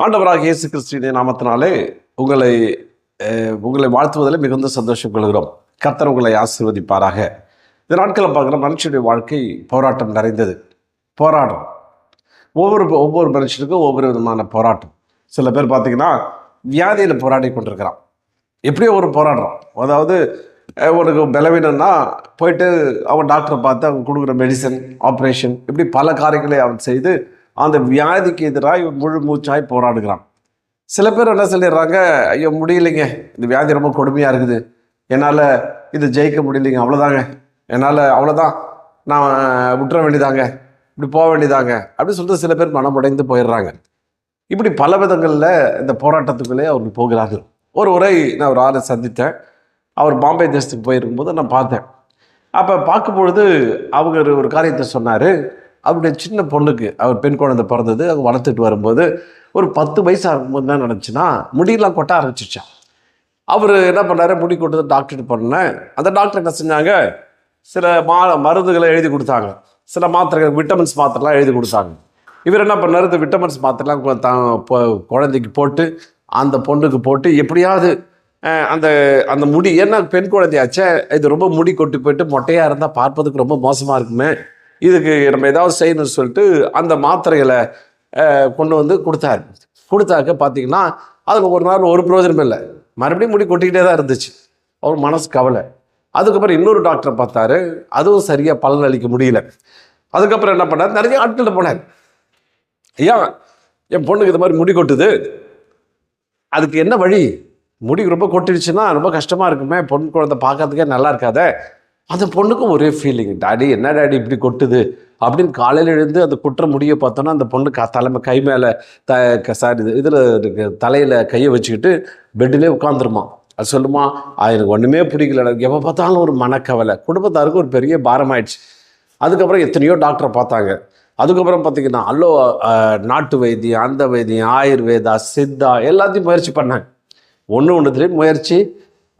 ஆண்டவராக இயேசு கிறிஸ்துவின் நாமத்தினாலே உங்களை வாழ்த்துவதில் மிகுந்த சந்தோஷம் கொள்கிறோம். கர்த்தர் உங்களை ஆசீர்வதிப்பாராக. இந்த நாட்களை பார்க்குற மனுஷனுடைய வாழ்க்கை போராட்டம் நிறைந்தது. போராட்டம் ஒவ்வொரு மனுஷனுக்கும் ஒவ்வொரு விதமான போராட்டம். சில பேர் பார்த்தீங்கன்னா வியாதியில் போராடி கொண்டிருக்கிறான். எப்படியோ ஒரு போராடுறான். அதாவது உனக்கு பலவீனம்னா போயிட்டு அவன் டாக்டரை பார்த்து அவங்க கொடுக்குற மெடிசன், ஆப்ரேஷன், இப்படி பல காரியங்களை அவன் செய்து அந்த வியாதிக்கு எதிராக முழு மூச்சாய் போராடுகிறான். சில பேர் என்ன சொல்லிடுறாங்க, ஐயோ முடியலைங்க, இந்த வியாதி ரொம்ப கொடுமையாக இருக்குது, என்னால் இது ஜெயிக்க முடியலைங்க, அவ்வளோதாங்க, என்னால் அவ்வளோதான், நான் விட்டுற வேண்டியதாங்க, இப்படி போக வேண்டியதாங்க அப்படின்னு சொல்லிட்டு சில பேர் மனமுடைந்து போயிடுறாங்க. இப்படி பல விதங்களில் இந்த போராட்டத்துக்குள்ளே அவர்கள் போகிறார்கள். ஒரு முறை நான் ஒரு ஆளை சந்தித்தேன். அவர் பாம்பே தேசத்துக்கு போயிருக்கும்போது நான் பார்த்தேன். அப்போ பார்க்கும்பொழுது அவங்க ஒரு காரியத்தை சொன்னார். அவருடைய சின்ன பொண்ணுக்கு, அவர் பெண் குழந்தை பிறந்தது, அவங்க வளர்த்துட்டு வரும்போது ஒரு 10 வயசு ஆகும்போது தான் நினச்சின்னா முடியெல்லாம் கொட்ட ஆரம்பிச்சிச்சான். அவர் என்ன பண்ணார், முடி கொட்டது டாக்டர்கிட்ட பண்ணேன். அந்த டாக்டர் என்ன செஞ்சாங்க, சில மருந்துகளை எழுதி கொடுத்தாங்க, சில மாத்திரைகள், விட்டமின்ஸ் மாத்திரைலாம் எழுதி கொடுத்தாங்க. இவர் என்ன பண்ணார், இந்த விட்டமின்ஸ் மாத்திரைலாம் குழந்தைக்கு போட்டு அந்த பொண்ணுக்கு போட்டு எப்படியாவது அந்த முடி, ஏன்னா பெண் குழந்தையாச்சே, இது ரொம்ப முடி கொட்டி போயிட்டு மொட்டையாக இருந்தால் பார்ப்பதுக்கு ரொம்ப மோசமாக இருக்குமே, இதுக்கு நம்ம ஏதாவது செய்யணும்னு சொல்லிட்டு அந்த மாத்திரைகளை கொண்டு வந்து கொடுத்தாக்க பார்த்தீங்கன்னா அதுக்கு ஒரு நாள் ஒரு பிரயோஜனம் இல்லை, மறுபடியும் முடி கொட்டிக்கிட்டே தான் இருந்துச்சு. அவர் மனசு கவலை. அதுக்கப்புறம் இன்னொரு டாக்டரை பார்த்தாரு, அதுவும் சரியாக பலன் அளிக்க முடியல. அதுக்கப்புறம் என்ன பண்ணார், நிறைய ஆட்கள்கிட்ட போனார். ஐயா, என் பொண்ணுக்கு இது மாதிரி முடி கொட்டுது, அதுக்கு என்ன வழி, முடி ரொம்ப கொட்டிடுச்சுன்னா ரொம்ப கஷ்டமாக இருக்குமே, பொண்ணு குழந்தை பார்க்கறதுக்கே நல்லா இருக்காதே. அந்த பொண்ணுக்கும் ஒரே ஃபீலிங், டாடி என்ன டாடி இப்படி கொட்டுது அப்படின்னு காலையில் எழுந்து அந்த குற்ற முடியை பார்த்தோன்னா அந்த பொண்ணு கை மேலே இதில் தலையில் கையை வச்சுக்கிட்டு பெட்டிலே உட்காந்துருமா. அது சொல்லுமா, எனக்கு ஒன்றுமே பிடிக்கல, எப்போ பார்த்தாலும் ஒரு மனக்கவலை, குடும்பத்தாருக்கு ஒரு பெரிய பாரமாயிடுச்சு. அதுக்கப்புறம் எத்தனையோ டாக்டரை பார்த்தாங்க. அதுக்கப்புறம் பார்த்தீங்கன்னா நாட்டு வைத்தியம், அந்த வைத்தியம், ஆயுர்வேதா, சித்தா எல்லாத்தையும் முயற்சி பண்ணாங்க. ஒன்றுத்துலேயும் முயற்சி,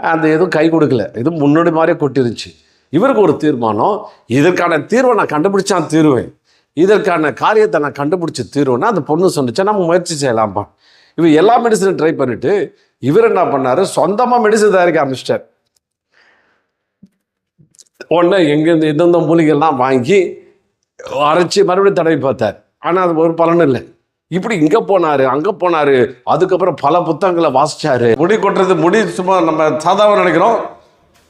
அந்த எதுவும் கை கொடுக்கல, எதுவும் முன்னாடி மாதிரியே கொட்டிருந்துச்சு. இவருக்கு ஒரு தீர்மானம், இதற்கான தீர்வை நான் கண்டுபிடிச்சான் தீருவேன், இதற்கான காரியத்தை நான் கண்டுபிடிச்சி தீர்வேன்னா அந்த பொண்ணு சொன்னிச்சா நம்ம முயற்சி செய்யலாம்ப்பா. இவர் எல்லா மெடிசனும் ட்ரை பண்ணிட்டு இவர் என்ன பண்ணார், சொந்தமாக மெடிசன் தயாரிக்க ஆரம்பிச்சிட்டார். உடனே எங்கேருந்து எந்தெந்த மூலிகைலாம் வாங்கி அரைச்சி மறுபடியும் தடவி பார்த்தார். ஆனால் அது ஒரு பலனும் இல்லை. இப்படி இங்கே போனார் அங்கே போனார். அதுக்கப்புறம் பல புத்தகங்களை வாசிச்சாரு. முடி கொட்டுறது, முடி சும்மா நம்ம சாதாரண நினைக்கிறோம்,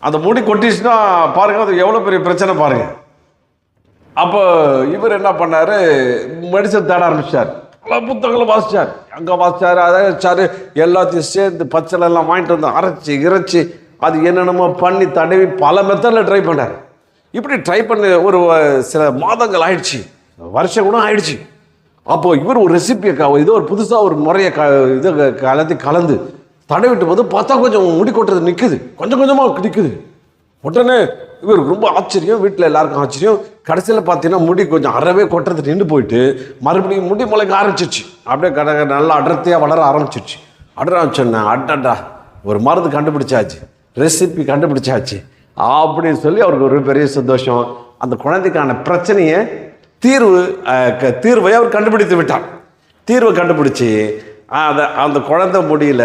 அந்த முடி கொட்டிச்சுன்னா பாருங்க அது எவ்வளோ பெரிய பிரச்சனை பாருங்க. அப்போ இவர் என்ன பண்ணார், மெடிசன் தேட ஆரம்பிச்சார். பல புத்தகங்களை வாசிச்சார், அங்கே வாசிச்சார், அதை வச்சார், எல்லாத்தையும் சேர்ந்து பச்சளை எல்லாம் வாங்கிட்டு வந்து அரைச்சி இறைச்சி அது என்னென்னமோ பண்ணி தடவி பல மெத்தடில் ட்ரை பண்ணார். இப்படி ட்ரை பண்ணி ஒரு சில மாதங்கள் ஆயிடுச்சு, வருஷம் கூட ஆயிடுச்சு. அப்போது இவர் ஒரு ரெசிபியை ஏதோ ஒரு புதுசாக ஒரு முறையை இதை எல்லாத்தையும் கலந்து தடவிட்டு போது பார்த்தா கொஞ்சம் முடி கொட்டுறது நிற்குது, கொஞ்சம் கொஞ்சமாக நிற்குது. உடனே இவருக்கு ரொம்ப ஆச்சரியம், வீட்டில் எல்லாருக்கும் ஆச்சரியம். கடைசியில் பார்த்தீங்கன்னா முடி கொஞ்சம் அறவே கொட்டுறது நின்று போயிட்டு மறுபடியும் முடி முளைக்க ஆரம்பிச்சிருச்சு. அப்படியே நல்லா அடர்த்தியாக வளர ஆரம்பிச்சிருச்சு. ஆரம்பிச்சோன்னே அடடா ஒரு மருந்து கண்டுபிடிச்சாச்சு, ரெசிபி கண்டுபிடிச்சாச்சு அப்படின்னு சொல்லி அவருக்கு ஒரு பெரிய சந்தோஷம். அந்த குழந்தைக்கான பிரச்சனையை தீர்வை அவர் கண்டுபிடித்து விட்டார். தீர்வை கண்டுபிடிச்சி அந்த குழந்தை முடியல,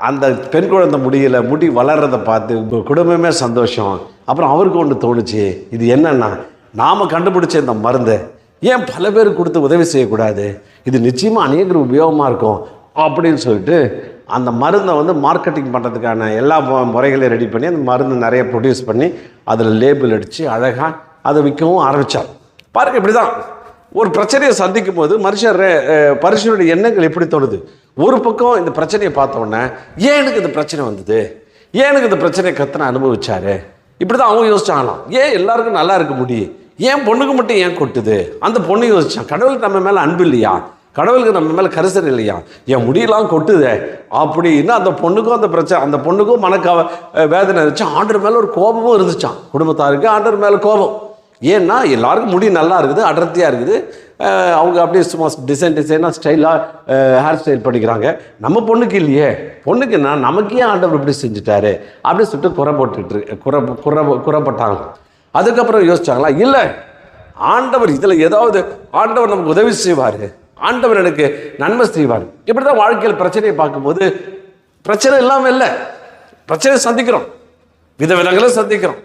அந்த பெண் குழந்தை முடியல, முடி வளர்றதை பார்த்து குடும்பமே சந்தோஷம். அப்புறம் அவருக்கு ஒன்று தோணுச்சு, இது என்னன்னா நாம் கண்டுபிடிச்ச இந்த மருந்தை ஏன் பல பேருக்கு கொடுத்து உதவி செய்யக்கூடாது, இது நிச்சயமாக அநேகருக்கு உபயோகமாக இருக்கும் அப்படின்னு சொல்லிட்டு அந்த மருந்தை மார்க்கெட்டிங் பண்ணுறதுக்கான எல்லா முறைகளையும் ரெடி பண்ணி அந்த மருந்து நிறைய ப்ரொடியூஸ் பண்ணி அதில் லேபிள் அடித்து அழகாக அதை விற்கவும் ஆரம்பித்தார். பாருங்க, இப்படி தான் ஒரு பிரச்சனையை சந்திக்கும் போது மனுஷனுடைய எண்ணங்கள் எப்படி தோணுது. ஒரு பக்கம் இந்த பிரச்சனையை பார்த்தோன்னே ஏன் எனக்கு இந்த பிரச்சனை வந்தது, ஏன் எனக்கு இந்த பிரச்சனையை கத்தனை அனுபவிச்சாரு, இப்படி தான் அவங்க யோசிச்சாங்களாம். ஏன் எல்லாருக்கும் நல்லா இருக்க முடியும், ஏன் பொண்ணுக்கு மட்டும் ஏன் கொட்டுது, அந்த பொண்ணு யோசிச்சான். கடவுளுக்கு நம்ம மேலே அன்பு இல்லையா, கடவுளுக்கு நம்ம மேலே கரிசனை இல்லையா, என் முடியெல்லாம் கொட்டுதே அப்படின்னா அந்த பொண்ணுக்கும் அந்த பிரச்சனை, அந்த பொண்ணுக்கும் வேதனை இருந்துச்சு. ஆண்டவர் மேலே ஒரு கோபமும் இருந்துச்சான். குடும்பத்தாருக்கு ஆண்டவர் மேலே கோபம். ஏன்னா எல்லாருக்கும் முடி நல்லா இருக்குது, அடர்த்தியாக இருக்குது, அவங்க அப்படியே சும்மா டிசைனாக ஸ்டைலாக ஹேர் ஸ்டைல் பண்ணிக்கிறாங்க. நம்ம பொண்ணுக்கு இல்லையே, பொண்ணுக்கு என்ன, நமக்கு ஏன் ஆண்டவர் இப்படி செஞ்சுட்டாரு அப்படின்னு சொல்லிட்டு குறைப்பட்டாங்க. அதுக்கப்புறம் யோசிச்சாங்களா, இல்லை ஆண்டவர் இதில் ஏதாவது ஆண்டவர் நமக்கு உதவி செய்வார், ஆண்டவர் எனக்கு நன்மை செய்வார். இப்படி தான் வாழ்க்கையில் பிரச்சனையை பார்க்கும்போது பிரச்சனை இல்லாமல் இல்லை, பிரச்சனையை சந்திக்கிறோம், விதவிதங்களை சந்திக்கிறோம்.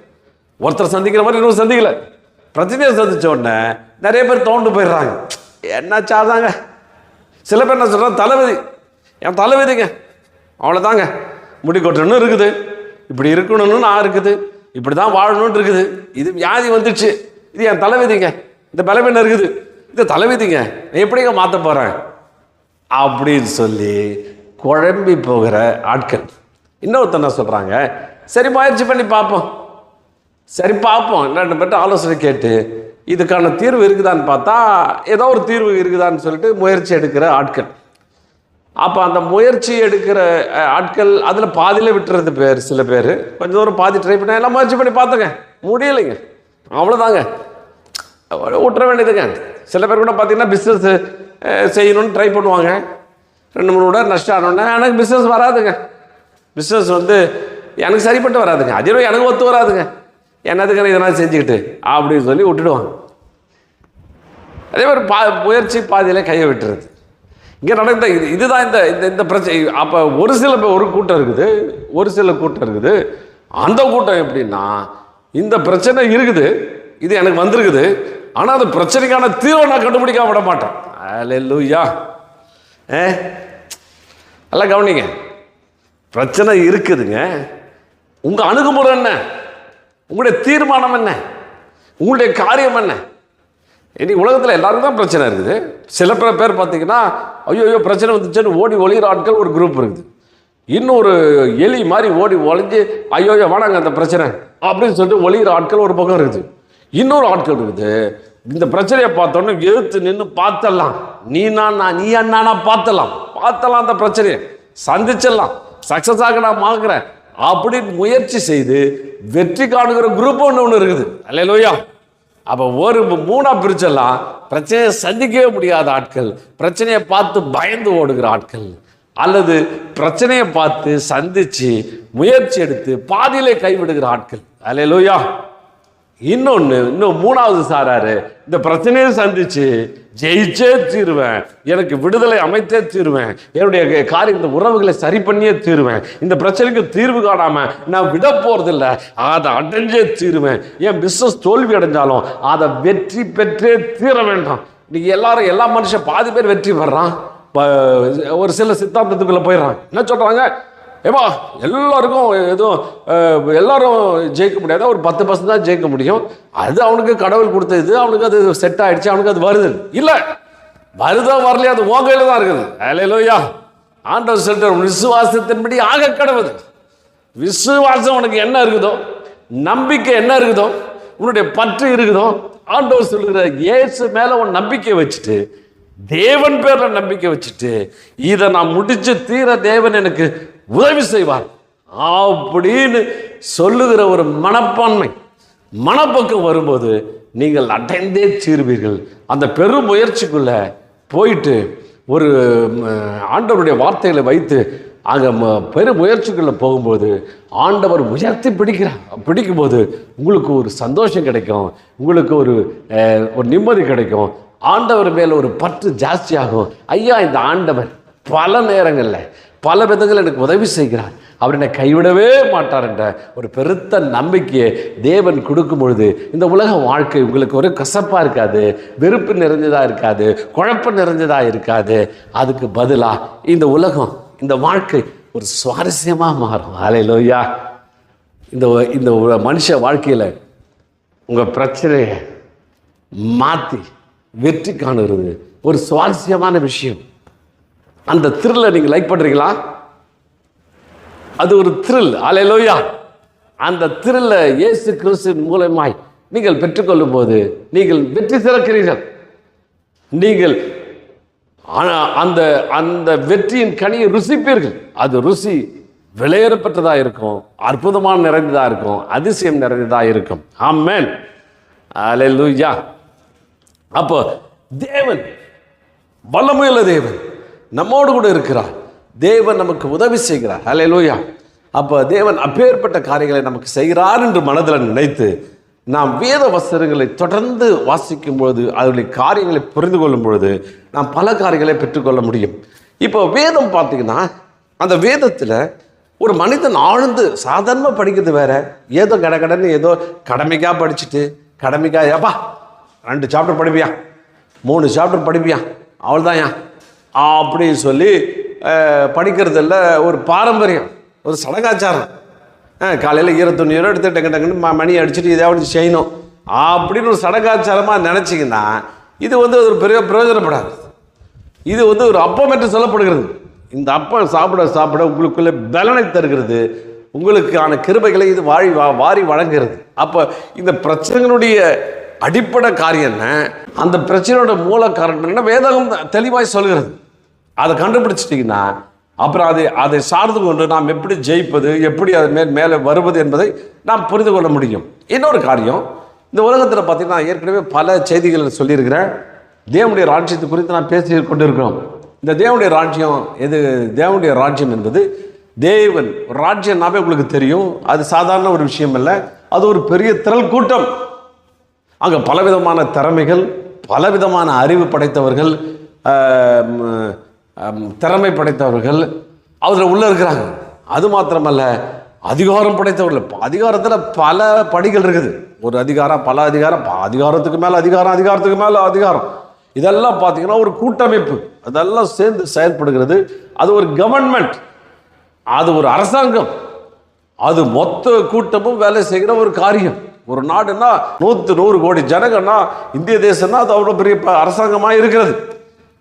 ஒருத்தர் சந்திக்கிற மாதிரி இன்னொரு சந்திக்கல. பிரச்சனையை சந்திச்ச உடனே நிறைய பேர் தோண்டு போயிடுறாங்க. என்னாச்சாதாங்க, சில பேர் என்ன சொல்கிறாங்க, தலைவிதி, என் தலைவிதிங்க அவ்வளோதாங்க, முடி கொட்டணும்னு இருக்குது, இப்படி இருக்கணும்னு நான் இருக்குது, இப்படி தான் வாழணும்னு இருக்குது, இது வியாதி வந்துடுச்சு, இது என் தலைவிதிங்க, இந்த பலவீனம் இருக்குது, இந்த தலைவிதிங்க, நான் எப்படிங்க மாற்ற போகிறேன் அப்படின்னு சொல்லி குழம்பி போகிற ஆட்கள். இன்னொருத்தர் என்ன சொல்கிறாங்க, சரி முயற்சி பண்ணி பார்ப்போம், சரி பார்ப்போம், 2 பேர்ட்ட ஆலோசனை கேட்டு இதுக்கான தீர்வு இருக்குதான்னு பார்த்தா ஏதோ ஒரு தீர்வு இருக்குதான்னு சொல்லிட்டு முயற்சி எடுக்கிற ஆட்கள். அப்போ அந்த முயற்சி எடுக்கிற ஆட்கள் அதில் பாதியில் விட்டுறது சில பேர் கொஞ்சம் தூரம் பாதி ட்ரை பண்ண எல்லாம் முயற்சி பண்ணி பார்த்துங்க, முடியலைங்க, அவ்வளோதாங்க, விட்டுற வேண்டியதுங்க. சில பேர் கூட பார்த்தீங்கன்னா பிஸ்னஸ் செய்யணும்னு ட்ரை பண்ணுவாங்க, 2-3 கூட நஷ்டம் ஆனோடனே எனக்கு பிஸ்னஸ் வராதுங்க, பிஸ்னஸ் எனக்கு சரிப்பட்டு வராதுங்க, அதிலும் எனக்கு ஒத்து வராதுங்க, என்னதுக்கு இதெல்லாம் செஞ்சுக்கிட்டு அப்படின்னு சொல்லி விட்டுடுவாங்க. அதே மாதிரி முயற்சி பாதியிலே கையை விட்டுறது. இங்கே நடந்த இதுதான் இந்த பிரச்சனை. அப்போ ஒரு கூட்டம் இருக்குது, ஒரு சில கூட்டம் இருக்குது. அந்த கூட்டம் எப்படின்னா, இந்த பிரச்சனை இருக்குது, இது எனக்கு வந்திருக்குது, ஆனால் அந்த பிரச்சனைக்கான தீர்வை நான் கண்டுபிடிக்காம விட மாட்டேன். அல்லேலூயா. எல்லாம் கவனிங்க, பிரச்சனை இருக்குதுங்க, உங்கள் அணுகுமுறை என்ன, உங்களுடைய தீர்மானம் என்ன, உங்களுடைய காரியம் என்ன. இன்னைக்கு உலகத்தில் எல்லாருக்கும் தான் பிரச்சனை இருக்குது. சில பேர் பார்த்தீங்கன்னா ஐயோ பிரச்சனை வந்துச்சுன்னு ஓடி ஒளிகிற ஆட்கள் ஒரு குரூப் இருக்குது. இன்னொரு எலி மாதிரி ஓடி ஒளிஞ்சு ஐயோ வேணாங்க அந்த பிரச்சனை அப்படின்னு சொல்லிட்டு ஒளிகிற ஆட்கள் ஒரு பக்கம் இருக்குது. இன்னொரு ஆட்கள் இருக்குது, இந்த பிரச்சனையை பார்த்தோன்னே எழுத்து நின்று பார்த்தலாம், நீ அண்ணா பார்த்தலாம் அந்த பிரச்சனையை சந்திச்சிடலாம், சக்ஸஸ் ஆக நான் பார்க்குறேன் அப்படின்னு முயற்சி செய்து வெற்றி காணுகிற குரூப் ஒன்று இருக்குது. அல்லேலூயா. அப்போ ஒரு 3ஆ பிரிச்செல்லாம் பிரச்சனையை சந்திக்கவே முடியாத ஆட்கள், பிரச்சனையை பார்த்து பயந்து ஓடுகிற ஆட்கள், அல்லது பிரச்சனையை பார்த்து சந்திச்சு முயற்சி எடுத்து பாதியிலே கைவிடுகிற ஆட்கள். அல்லேலூயா. இன்னும் 3ஆவது சாராரு, இந்த பிரச்சனையை சந்திச்சு ஜெயிச்சே தீருவேன், எனக்கு விடுதலை அமைத்தே தீருவேன், என்னுடைய இந்த உறவுகளை சரி பண்ணியே தீருவேன், இந்த பிரச்சனைக்கு தீர்வு காணாம நான் விட போறதில்லை, அதை அடைஞ்சே தீருவேன், என் பிசினஸ் தோல்வி அடைஞ்சாலும் அதை வெற்றி பெற்றே தீர வேண்டாம் இன்னைக்கு எல்லா மனுஷன் பாதி பேர் வெற்றி பெறான். ஒரு சில சித்தாந்தத்துக்குள்ள போயிடறான். என்ன சொல்றாங்க, ஏமா எல்லாருக்கும் எதுவும் எல்லாரும் ஜெயிக்க முடியாது, ஒரு 10% தான் ஜெயிக்க முடியும், அது அவனுக்கு கடவுள் கொடுத்தது, அவனுக்கு அது செட் ஆயிடுச்சு, அவனுக்கு அது வருது. இல்லை, வருதோ வரலையா அது உன் கையில தான் இருக்குது. அல்லேலூயா. ஆண்டவர் சொல்ற விசுவாசத்தின்படி ஆக கடவுது. விசுவாசம் உனக்கு என்ன இருக்குதோ, நம்பிக்கை என்ன இருக்குதோ, உன்னுடைய பற்று இருக்குதோ, ஆண்டவர் சொல்லுகிற இயேசு மேல உன் நம்பிக்கை வச்சுட்டு, தேவன் பேர்ல நம்பிக்கை வச்சுட்டு, இதை நான் முடிச்சு தீர தேவன் எனக்கு உதவி செய்வார் அப்படின்னு சொல்லுகிற ஒரு மனப்பக்கம் வரும்போது நீங்கள் அடைந்தே தீர்வீர்கள். அந்த பெரும் முயற்சிக்குள்ள போயிட்டு ஒரு ஆண்டவருடைய வார்த்தைகளை வைத்து அங்கே பெரும் முயற்சிக்குள்ள போகும்போது ஆண்டவர் உயர்த்தி பிடிக்கும்போது உங்களுக்கு ஒரு சந்தோஷம் கிடைக்கும், உங்களுக்கு ஒரு நிம்மதி கிடைக்கும், ஆண்டவர் மேல ஒரு பற்று ஜாஸ்தியாகும். ஐயா, இந்த ஆண்டவர் பல நேரங்களில் பல விதங்கள் எனக்கு உதவி செய்கிறார், அவர் என்னை கைவிடவே மாட்டார் என்ற ஒரு பெருத்த நம்பிக்கையை தேவன் கொடுக்கும் பொழுது இந்த உலக வாழ்க்கை உங்களுக்கு ஒரு கசப்பாக இருக்காது, வெறுப்பு நிறைஞ்சதாக இருக்காது, குழப்பம் நிறைஞ்சதாக இருக்காது. அதுக்கு பதிலாக இந்த உலகம், இந்த வாழ்க்கை ஒரு சுவாரஸ்யமாக மாறும். அல்லேலூயா. இந்த மனுஷ வாழ்க்கையில் உங்கள் பிரச்சனையை மாற்றி வெற்றி காணுகிறது ஒரு சுவாரஸ்யமான விஷயம். அந்த த்ரில்லை நீங்கள் லைக் பண்ணுறீங்களா? அது ஒரு த்ரில். அல்லேலூயா. அந்த த்ரில்லை இயேசு கிறிஸ்துவின் மூலமாய் நீங்கள் பெற்றுக்கொள்ளும் போது நீங்கள் வெற்றி சிறக்கிறீர்கள். நீங்கள் அந்த அந்த வெற்றியின் கனியை ருசிப்பீர்கள். அது ருசி விலையேறப்பட்டதாக இருக்கும், அற்புதமான நிறைந்ததாக இருக்கும், அதிசயம் நிறைந்ததாக இருக்கும். ஆமென். அல்லேலூயா. அப்போ தேவன் வல்லமையுள்ள தேவன் நம்மோடு கூட இருக்கிறார். தேவன் நமக்கு உதவி செய்கிறார். அல்லேலூயா. அப்போ தேவன் அப்பேற்பட்ட காரியங்களை நமக்கு செய்கிறார் என்று மனதில் நினைத்து நாம் வேத வசனங்களை தொடர்ந்து வாசிக்கும் பொழுது, அதனுடைய காரியங்களை புரிந்து கொள்ளும் பொழுது நாம் பல காரியங்களை பெற்றுக்கொள்ள முடியும். இப்போ வேதம் பார்த்தீங்கன்னா, அந்த வேதத்தில் ஒரு மனிதன் ஆழ்ந்து சாதாரணமாக படிக்கிறது வேற, ஏதோ கடன்னு ஏதோ கடமைக்காக படிச்சுட்டு ஏப்பா 2 சாப்டர் படிப்பியா, 3 சாப்டர் படிப்பியா, அவ்வளோதான் அப்படின்னு சொல்லி படிக்கிறதில்ல. ஒரு பாரம்பரியம், ஒரு சடங்காச்சாரம். காலையில் ஈரத்துணியோடு எடுத்து டக்குன்னு மணி அடிச்சுட்டு இதாவது செய்யணும் அப்படின்னு ஒரு சடங்காச்சாரமாக நினச்சிங்கன்னா இது ஒரு பெரிய பிரயோஜனப்படாது. இது ஒரு அப்பம் என்று சொல்லப்படுகிறது. இந்த அப்பம் சாப்பிட உங்களுக்குள்ளே பலனை தருகிறது, உங்களுக்கான கிருபைகளை இது வாரி வழங்குகிறது. அப்போ இந்த பிரச்சனைகளுடைய அடிப்படை காரியம் என்ன, அந்த பிரச்சனையோட மூல காரணம் என்ன, வேதகம் தெளிவாய் சொல்கிறது. அதை கண்டுபிடிச்சிட்டிங்கன்னா அப்புறம் அதை சார்ந்து கொண்டு நாம் எப்படி ஜெயிப்பது, எப்படி அது மேலே வருவது என்பதை நாம் புரிந்து கொள்ள முடியும். இன்னொரு காரியம், இந்த உலகத்தில் பார்த்தீங்கன்னா ஏற்கனவே பல செய்திகள் சொல்லியிருக்கிறேன். தேவனுடைய ராஜ்யத்தை குறித்து நாம் பேசி கொண்டிருக்கிறோம். இந்த தேவனுடைய ராஜ்யம் தேவனுடைய ராஜ்யம் என்பது தேவன் ராஜ்யம்னாவே உங்களுக்கு தெரியும், அது சாதாரண ஒரு விஷயம் இல்லை, அது ஒரு பெரிய திரள் கூட்டம். அங்கே பலவிதமான திறமைகள், பலவிதமான அறிவு படைத்தவர்கள், திறமை படைத்தவர்கள் அதில் உள்ளே இருக்கிறாங்க. அது மாத்திரமல்ல, அதிகாரம் படைத்தவர்கள். அதிகாரத்தில் பல படிகள் இருக்குது. ஒரு அதிகாரம், பல அதிகாரம், அதிகாரத்துக்கு மேலே அதிகாரம், அதிகாரத்துக்கு மேலே அதிகாரம். இதெல்லாம் பார்த்தீங்கன்னா ஒரு கூட்டமைப்பு, அதெல்லாம் சேர்ந்து செயல்படுகிறது. அது ஒரு கவர்மெண்ட், அது ஒரு அரசாங்கம், அது மொத்த கூட்டமும் வேலை செய்கிற ஒரு காரியம். ஒரு நாடுன்னா 100 கோடி ஜனங்கன்னா, இந்திய தேசம்னா அது அவ்வளோ பெரிய அரசாங்கமாக இருக்கிறது.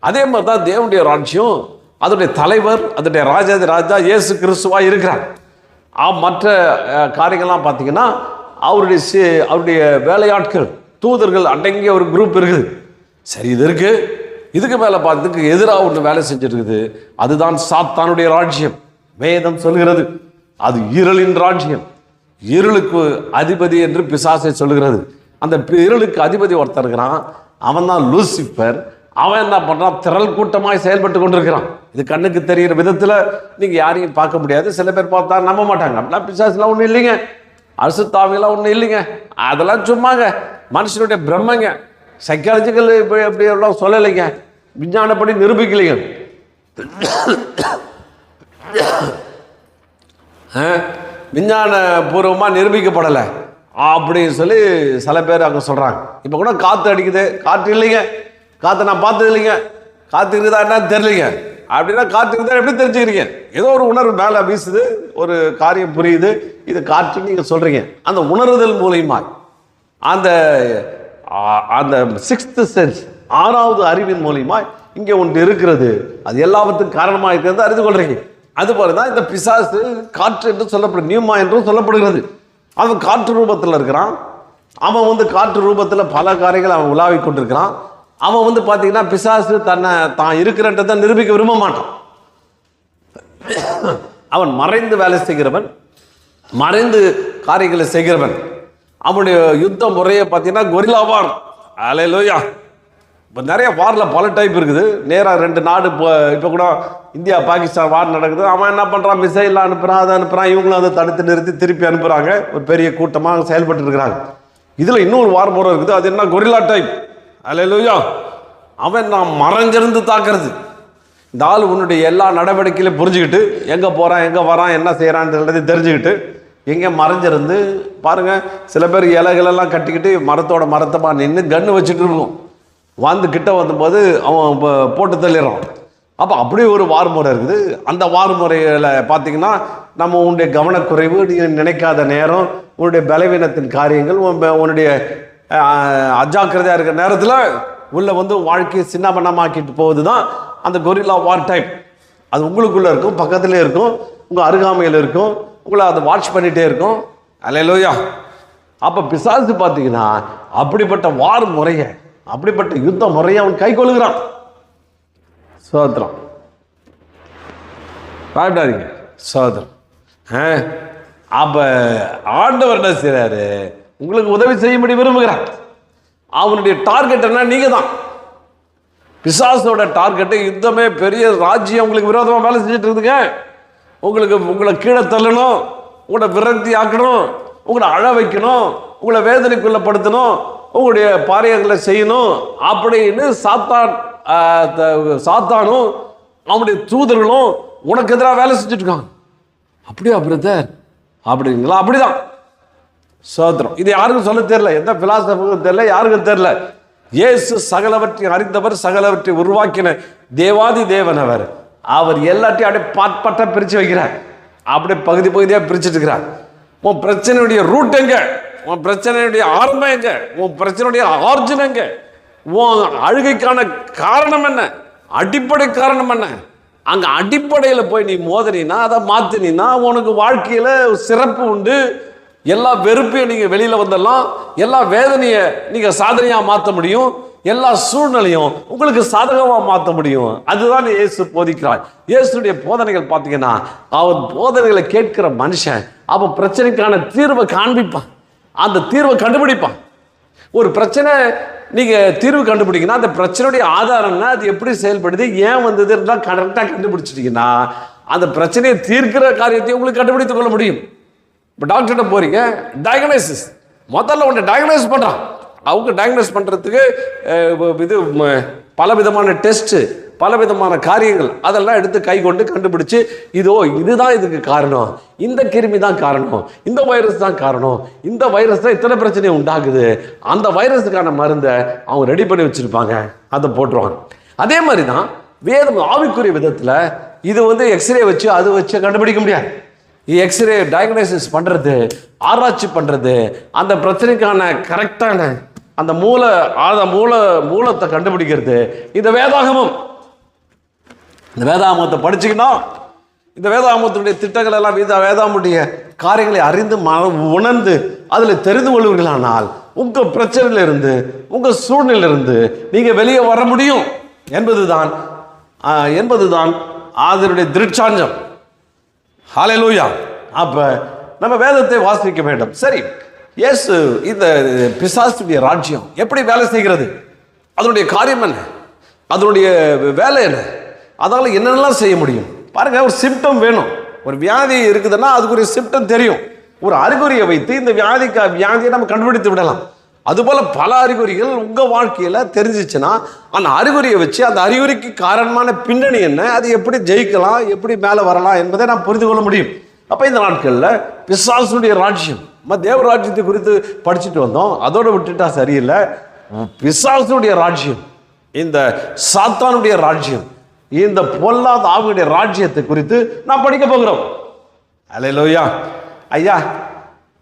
அதே மாதிரி தான் தேவனுடைய ராஜ்யம், அதனுடைய தலைவர், அதனுடைய ராஜா இயேசு கிறிஸ்துவாக இருக்கிறார். மற்ற காரியங்கள்லாம் பார்த்தீங்கன்னா அவருடைய வேலையாட்கள், தூதர்கள் அடங்கிய ஒரு குரூப் இருக்குது. சரி, இது இருக்கு. இதுக்கு மேலே பார்த்ததுக்கு எதிராக ஒன்று வேலை செஞ்சிருக்குது. அதுதான் சாத்தானுடைய ராஜ்யம். வேதம் சொல்கிறது அது இருளின் ராஜ்யம், இருளுக்கு அதிபதி என்று பிசாசை சொல்லுகிறது. அந்த இருளுக்கு அதிபதி ஒருத்தர் இருக்கிறான், அவன் தான் லூசிஃபர். அவன் என்ன பண்ணுறான், திரள் கூட்டமாய் செயல்பட்டு கொண்டிருக்கிறான். இது கண்ணுக்கு தெரிகிற விதத்தில் நீங்கள் யாரையும் பார்க்க முடியாது. சில பேர் பார்த்தா நம்ப மாட்டாங்க. அப்படிலாம் பிசாசுலாம் ஒன்றும் இல்லைங்க, அசுத்தாவிலாம் ஒன்றும் இல்லைங்க, அதெல்லாம் சும்மாங்க மனுஷனுடைய பிரம்மங்க. சைக்காலஜிக்கல் இப்படி எல்லாம் சொல்லலைங்க, விஞ்ஞானப்படி நிரூபிக்கலைங்க. விஞ்ஞான பூர்வமாக நிரூபிக்கப்படலை அப்படின்னு சொல்லி சில பேர் அங்கே சொல்கிறாங்க. இப்போ கூட காற்று அடிக்குது, காற்று இல்லைங்க, காற்று நான் பார்த்தது இல்லைங்க, காற்று இருக்குதா என்னன்னு தெரியலைங்க அப்படின்னா, காற்று இருக்குதா எப்படி தெரிஞ்சுக்கிறீங்க? ஏதோ ஒரு உணர்வு மேலே வீசுது, ஒரு காரியம் புரியுது, இது காற்றுன்னு நீங்கள் சொல்கிறீங்க. அந்த உணர்தல் மூலியமா அந்த அந்த 6th சென்ஸ், 6வது அறிவின் மூலியமா இங்கே ஒன்று இருக்கிறது, அது எல்லாத்துக்கும் காரணமாக இருக்கிறது அறிந்து கொள்றீங்க. அதுபோல தான் இந்த பிசாசு காற்று என்று சொல்லப்படும், நியூமா என்றும் சொல்லப்படுகிறது. அவன் காற்று ரூபத்தில் இருக்கிறான். அவன் காற்று ரூபத்தில் பல காரியங்கள் அவன் உலாவிக் கொண்டிருக்கிறான். அவன் பார்த்தீங்கன்னா பிசாசு தன்னை தான் இருக்கிறன்றதை நிரூபிக்க விரும்ப மாட்டான். அவன் மறைந்து வேலை செய்கிறவன், மறைந்து காரியங்களை செய்கிறவன். அவனுடைய யுத்த முறையை பார்த்தீங்கன்னா கொரில்லா வார். அல்லேலூயா. இப்போ நிறைய வாரில் பல டைப் இருக்குது. நேராக 2 நாடு இப்போ கூட இந்தியா பாகிஸ்தான் வார் நடக்குது. அவன் என்ன பண்ணுறான், மிசைலாம் அனுப்புகிறான், அதை அனுப்புகிறான், இவங்களும் அதை தடுத்து நிறுத்தி திருப்பி அனுப்புகிறாங்க. ஒரு பெரிய கூட்டமாக செயல்பட்டு இருக்கிறாங்க. இதில் இன்னொரு வார் முறை இருக்குது, அது என்ன கொரில்லா டைப். அல்லேலூயா. அவன் நான் மறைஞ்சிருந்து தாக்குறது. இந்த ஆள் உன்னுடைய எல்லா நடவடிக்கையிலும் புரிஞ்சுக்கிட்டு எங்கே போகிறான், எங்கே வரான், என்ன செய்கிறான்னு தெரிஞ்சுக்கிட்டு எங்கே மறைஞ்சிருந்து பாருங்கள். சில பேர் இலைகளெல்லாம் கட்டிக்கிட்டு மரத்தமாக நின்று கன்று வச்சுட்டு இருக்கும். கிட்ட வந்தபோது அவன் போட்டு தள்ளிடுறான். அப்போ அப்படியே ஒரு வார் முறை இருக்குது. அந்த வார் முறையில் பார்த்தீங்கன்னா நம்ம உன்னுடைய கவனக்குறைவு, நீங்கள் நினைக்காத நேரம், உன்னுடைய பலவீனத்தின் காரியங்கள், உன்னுடைய அஜாக்கிரதையாக இருக்கிற நேரத்தில் உள்ள வாழ்க்கையை சின்ன பண்ணமாக்கிட்டு போகுது தான் அந்த கொரில்லா வார் டைப். அது உங்களுக்குள்ளே இருக்கும், பக்கத்துலேயே இருக்கும், உங்கள் அருகாமையில் இருக்கும், உங்களை அதை வாட்ச் பண்ணிகிட்டே இருக்கும். அல்லேலூயா. அப்போ பிசாசு பார்த்தீங்கன்னா அப்படிப்பட்ட வார் முறையை, அப்படிப்பட்ட யுத்த முறையை அவன் கை கொள்ளுகிறான். சோதரம் பயப்படாதீங்க, சோதரம். அப்போ ஆண்டவர் என்ன செய்றாரு, உங்களுக்கு உதவி செய்யும்படி விரும்புகிறார். அவனுடைய டார்கெட் என்ன, நீங்க தான். பிசாசோட டார்கெட்டு யுத்தமே, பெரிய ராஜ்யம் உங்களுக்கு விரோதமாக வேலை செஞ்சுட்டு இருக்குதுங்க. உங்களை கீழே தள்ளணும், உங்களை விரக்தி ஆக்கணும், உங்களை அழ வைக்கணும், உங்களை வேதனைக்குள்ளப்படுத்தணும், உங்களுடைய பாரியங்களை செய்யணும் அப்படின்னு சாத்தானும் அவனுடைய தூதர்களும் உனக்கு எதிராக வேலை செஞ்சுட்டு இருக்காங்க. அப்படியா பிரதர் அப்படிங்களா? அப்படிதான். சோத்திரம். இது யாருக்கும் சொல்ல தெரியல, எந்த பிலாசபருக்கும் தெரியல, யாருக்கும் தெரியல. இயேசு சகலவற்றை அறிந்தவர், சகலவற்றை உருவாக்கின தேவாதி தேவன் அவர். அவர் எல்லாத்தையும் அப்படியே பாட்ட பிரித்து வைக்கிறார். அப்படியே பகுதி பகுதியாக பிரிச்சுட்டு இருக்கிறார். உன் பிரச்சனையுடைய ரூட் எங்க, உன் பிரச்சனையுடைய ஆரம்பம் எங்க, உன் பிரச்சனையுடைய ஆர்ஜின் எங்க, உன் அழுகைக்கான காரணம் என்ன, அடிப்படை காரணம் என்ன, அங்க அடிப்படையில் போய் நீ மோதினா, அதை மாத்தினா உனக்கு வாழ்க்கையில சிறப்பு உண்டு. எல்லா வெறுப்பையும் நீங்க வெளியில வந்துடலாம், எல்லா வேதனையை நீங்க சாதனையா மாற்ற முடியும், எல்லா சூழ்நிலையும் உங்களுக்கு சாதகமாக மாற்ற முடியும். அதுதான் இயேசு போதிக்கிறார். இயேசுடைய போதனைகள் பார்த்தீங்கன்னா, அவன் போதனைகளை கேட்கிற மனுஷன் அவன் பிரச்சனைக்கான தீர்வை காண்பிப்பான், அந்த தீர்வை கண்டுபிடிப்பான். ஒரு பிரச்சனை நீங்க தீர்வு கண்டுபிடிக்கணும், அந்த பிரச்சனையுடைய ஆதாரம்னா அது எப்படி செயல்படுது, ஏன் வந்ததுன்றா கரெக்டாக கண்டுபிடிச்சிட்டிங்கன்னா அந்த பிரச்சனையை தீர்க்கிற காரியத்தையும் உங்களுக்கு கண்டுபிடித்துக் கொள்ள முடியும். இப்போ டாக்டர்கிட்ட போறீங்க, டயக்னைசிஸ் முதல்ல ஒன்று டயக்னைஸ் பண்ணுறான். அவங்க டயக்னோஸ் பண்ணுறதுக்கு இது பல விதமான டெஸ்ட்டு, பல விதமான காரியங்கள் அதெல்லாம் எடுத்து கை கொண்டு கண்டுபிடிச்சு, இதுதான் இதுக்கு காரணம், இந்த கிருமி தான் காரணம், இந்த வைரஸ் தான் காரணம், இந்த வைரஸ் தான் இத்தனை பிரச்சனையை உண்டாகுது, அந்த வைரஸுக்கான மருந்தை அவங்க ரெடி பண்ணி வச்சுருப்பாங்க, அதை போட்டுருவாங்க. அதே மாதிரி தான் வேதம் ஆவிக்குரிய விதத்தில் இது எக்ஸ்ரே வச்சு அது வச்சு கண்டுபிடிக்க முடியாது. எக்ஸ்ரே டயக்னோசிஸ் பண்ணுறது, ஆராய்ச்சி பண்ணுறது, அந்த பிரச்சனைக்கான கரெக்டான அந்த மூலத்தை கண்டுபிடிக்கிறது இந்த வேதாகமம். இந்த வேதாகமத்தை படிச்சுக்கினா, இந்த வேதாகமத்தினுடைய திட்டங்கள் எல்லாம், இந்த வேதாகமுடைய காரியங்களை அறிந்து உணர்ந்து அதில் தெரிந்து கொள்வீர்களானால் உங்கள் பிரச்சனையிலிருந்து, உங்கள் சூழ்நிலையிலிருந்து நீங்கள் வெளியே வர முடியும் என்பதுதான் அதனுடைய திருச்சாஞ்சம். ஹல்லேலூயா. அப்போ நம்ம வேதத்தை வாசிக்க வேண்டும். சரி, இயேசு இந்த பிசாசுடைய ராஜ்யம் எப்படி வேலை செய்கிறது, அதனுடைய காரியம் என்ன, அதனுடைய வேலை என்ன, அதால் என்னென்னலாம் செய்ய முடியும் பாருங்க. ஒரு சிம்டம் வேணும். ஒரு வியாதி இருக்குதுன்னா அதுக்கு ஒரு சிம்டம் தெரியும். ஒரு அறிகுறியை வைத்து இந்த வியாதியை நம்ம கண்டுபிடித்து விடலாம். அதுபோல் பல அறிகுறிகள் உங்கள் வாழ்க்கையில் தெரிஞ்சிச்சுன்னா அந்த அறிகுறியை வச்சு அந்த அறிகுறிக்கு காரணமான பின்னணி என்ன, அது எப்படி ஜெயிக்கலாம், எப்படி மேலே வரலாம் என்பதை நாம் புரிந்து கொள்ள முடியும். அப்போ இந்த நாட்களில் பிசாசுடைய ராஜ்யம், நம்ம தேவ ராஜ்யத்தை குறித்து படிச்சுட்டு வந்தோம், அதோடு விட்டுட்டா சரியில்லை. பிசாசுடைய ராஜ்யம் இந்த சாத்தானுடைய ராஜ்யம், இந்த பொல்லாத ஆவியுடைய ராஜ்யத்தை குறித்து நான் படிக்க போகிறோம். அல்லேலூயா. ஐயா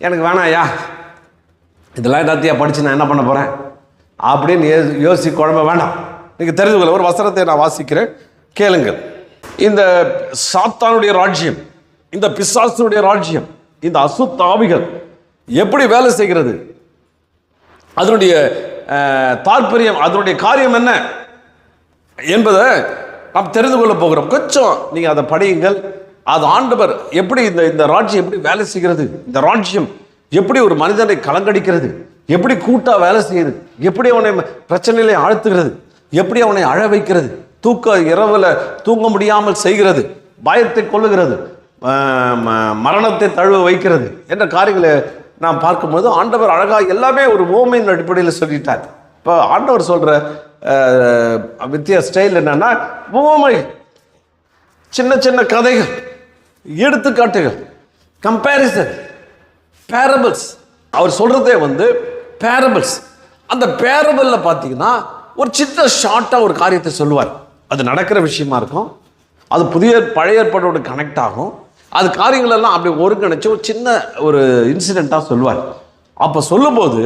எனக்கு வேணாம் ஐயா, இதெல்லாம் எல்லாத்தையும் படித்து நான் என்ன பண்ண போகிறேன் அப்படின்னு யோசி குழம்ப வேண்டாம். நீங்கள் தெரிந்து கொள்ள ஒரு வசனத்தை நான் வாசிக்கிறேன், கேளுங்கள். இந்த சாத்தானுடைய ராஜ்யம், இந்த பிசாசுடைய ராஜ்யம், இந்த அசுத்த ஆவிகள் எப்படி வேலை செய்கிறது, அதனுடைய தாற்பயம், அதனுடைய காரியம் என்ன என்பதை நாம் தெரிந்து கொள்ள போகிறோம். கொஞ்சம் நீங்கள் அதை படியுங்கள். அது ஆண்டவர் எப்படி இந்த ராஜ்யம் எப்படி வேலை செய்கிறது, இந்த ராஜ்யம் எப்படி ஒரு மனிதனை கலங்கடிக்கிறது, எப்படி கூட்டா வேலை செய்யுது, எப்படி அவனை பிரச்சனையிலே ஆழ்த்துகிறது, எப்படி அவனை அழ வைக்கிறது, இரவில் தூங்க முடியாமல் செய்கிறது, பயத்தை கொள்ளுகிறது, மரணத்தை தழுவ வைக்கிறது என்ற காரியங்களை நாம் பார்க்கும்போது ஆண்டவர் அழகாக எல்லாமே ஒரு ஓமையின் அடிப்படையில் சொல்லிட்டார். இப்போ ஆண்டவர் சொல்கிற வித்தியா ஸ்டைல் என்னன்னா, ஓமை, சின்ன சின்ன கதைகள், எடுத்துக்காட்டுகள், கம்பேரிசன், பேரபிள்ஸ். அவர் சொல்கிறதே பேரபிள்ஸ். அந்த பேரபிளில் பார்த்தீங்கன்னா ஒரு சின்ன ஷார்ட்டாக ஒரு காரியத்தை சொல்லுவார். அது நடக்கிற விஷயமா இருக்கும், அது பழைய ஏற்பாடோடு கனெக்ட் ஆகும், அது காரியங்களெல்லாம் அப்படி ஒருங்கிணைச்சு ஒரு சின்ன ஒரு இன்சிடெண்ட்டாக சொல்லுவார். அப்போ சொல்லும்போது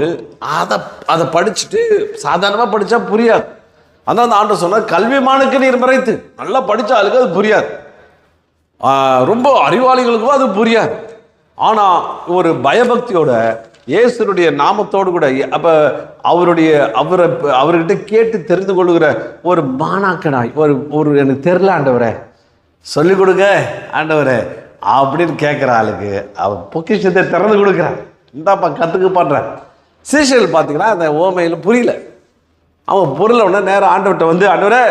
அதை படிச்சுட்டு சாதாரணமாக படித்தா புரியாது. அதான் அந்த ஆண்டவர் சொன்னார், கல்விமானுக்கு நீர் மறைத்து, நல்லா படித்தாலுக்கு அது புரியாது, ரொம்ப அறிவாளிகளுக்கும் அது புரியாது. ஆனால் ஒரு பயபக்தியோட இயேசுடைய நாமத்தோடு கூட அப்போ அவர்கிட்ட கேட்டு தெரிந்து கொள்ளுகிற ஒரு மாணாக்கனாய் ஒரு எனக்கு தெரில ஆண்டவரே சொல்லிக் கொடுங்க ஆண்டவரே அப்படின்னு கேட்குற ஆளுக்கு அவன் பொக்கிஷத்தை திறந்து கொடுக்குறான், இந்தாப்பா கற்றுக்கு பண்ணுறேன். சீஷர்கள் பார்த்தீங்கன்னா அந்த ஓமையில் புரியல. அவன் பொருளை உடனே நேரம் ஆண்டவர்கிட்ட ஆண்டவரே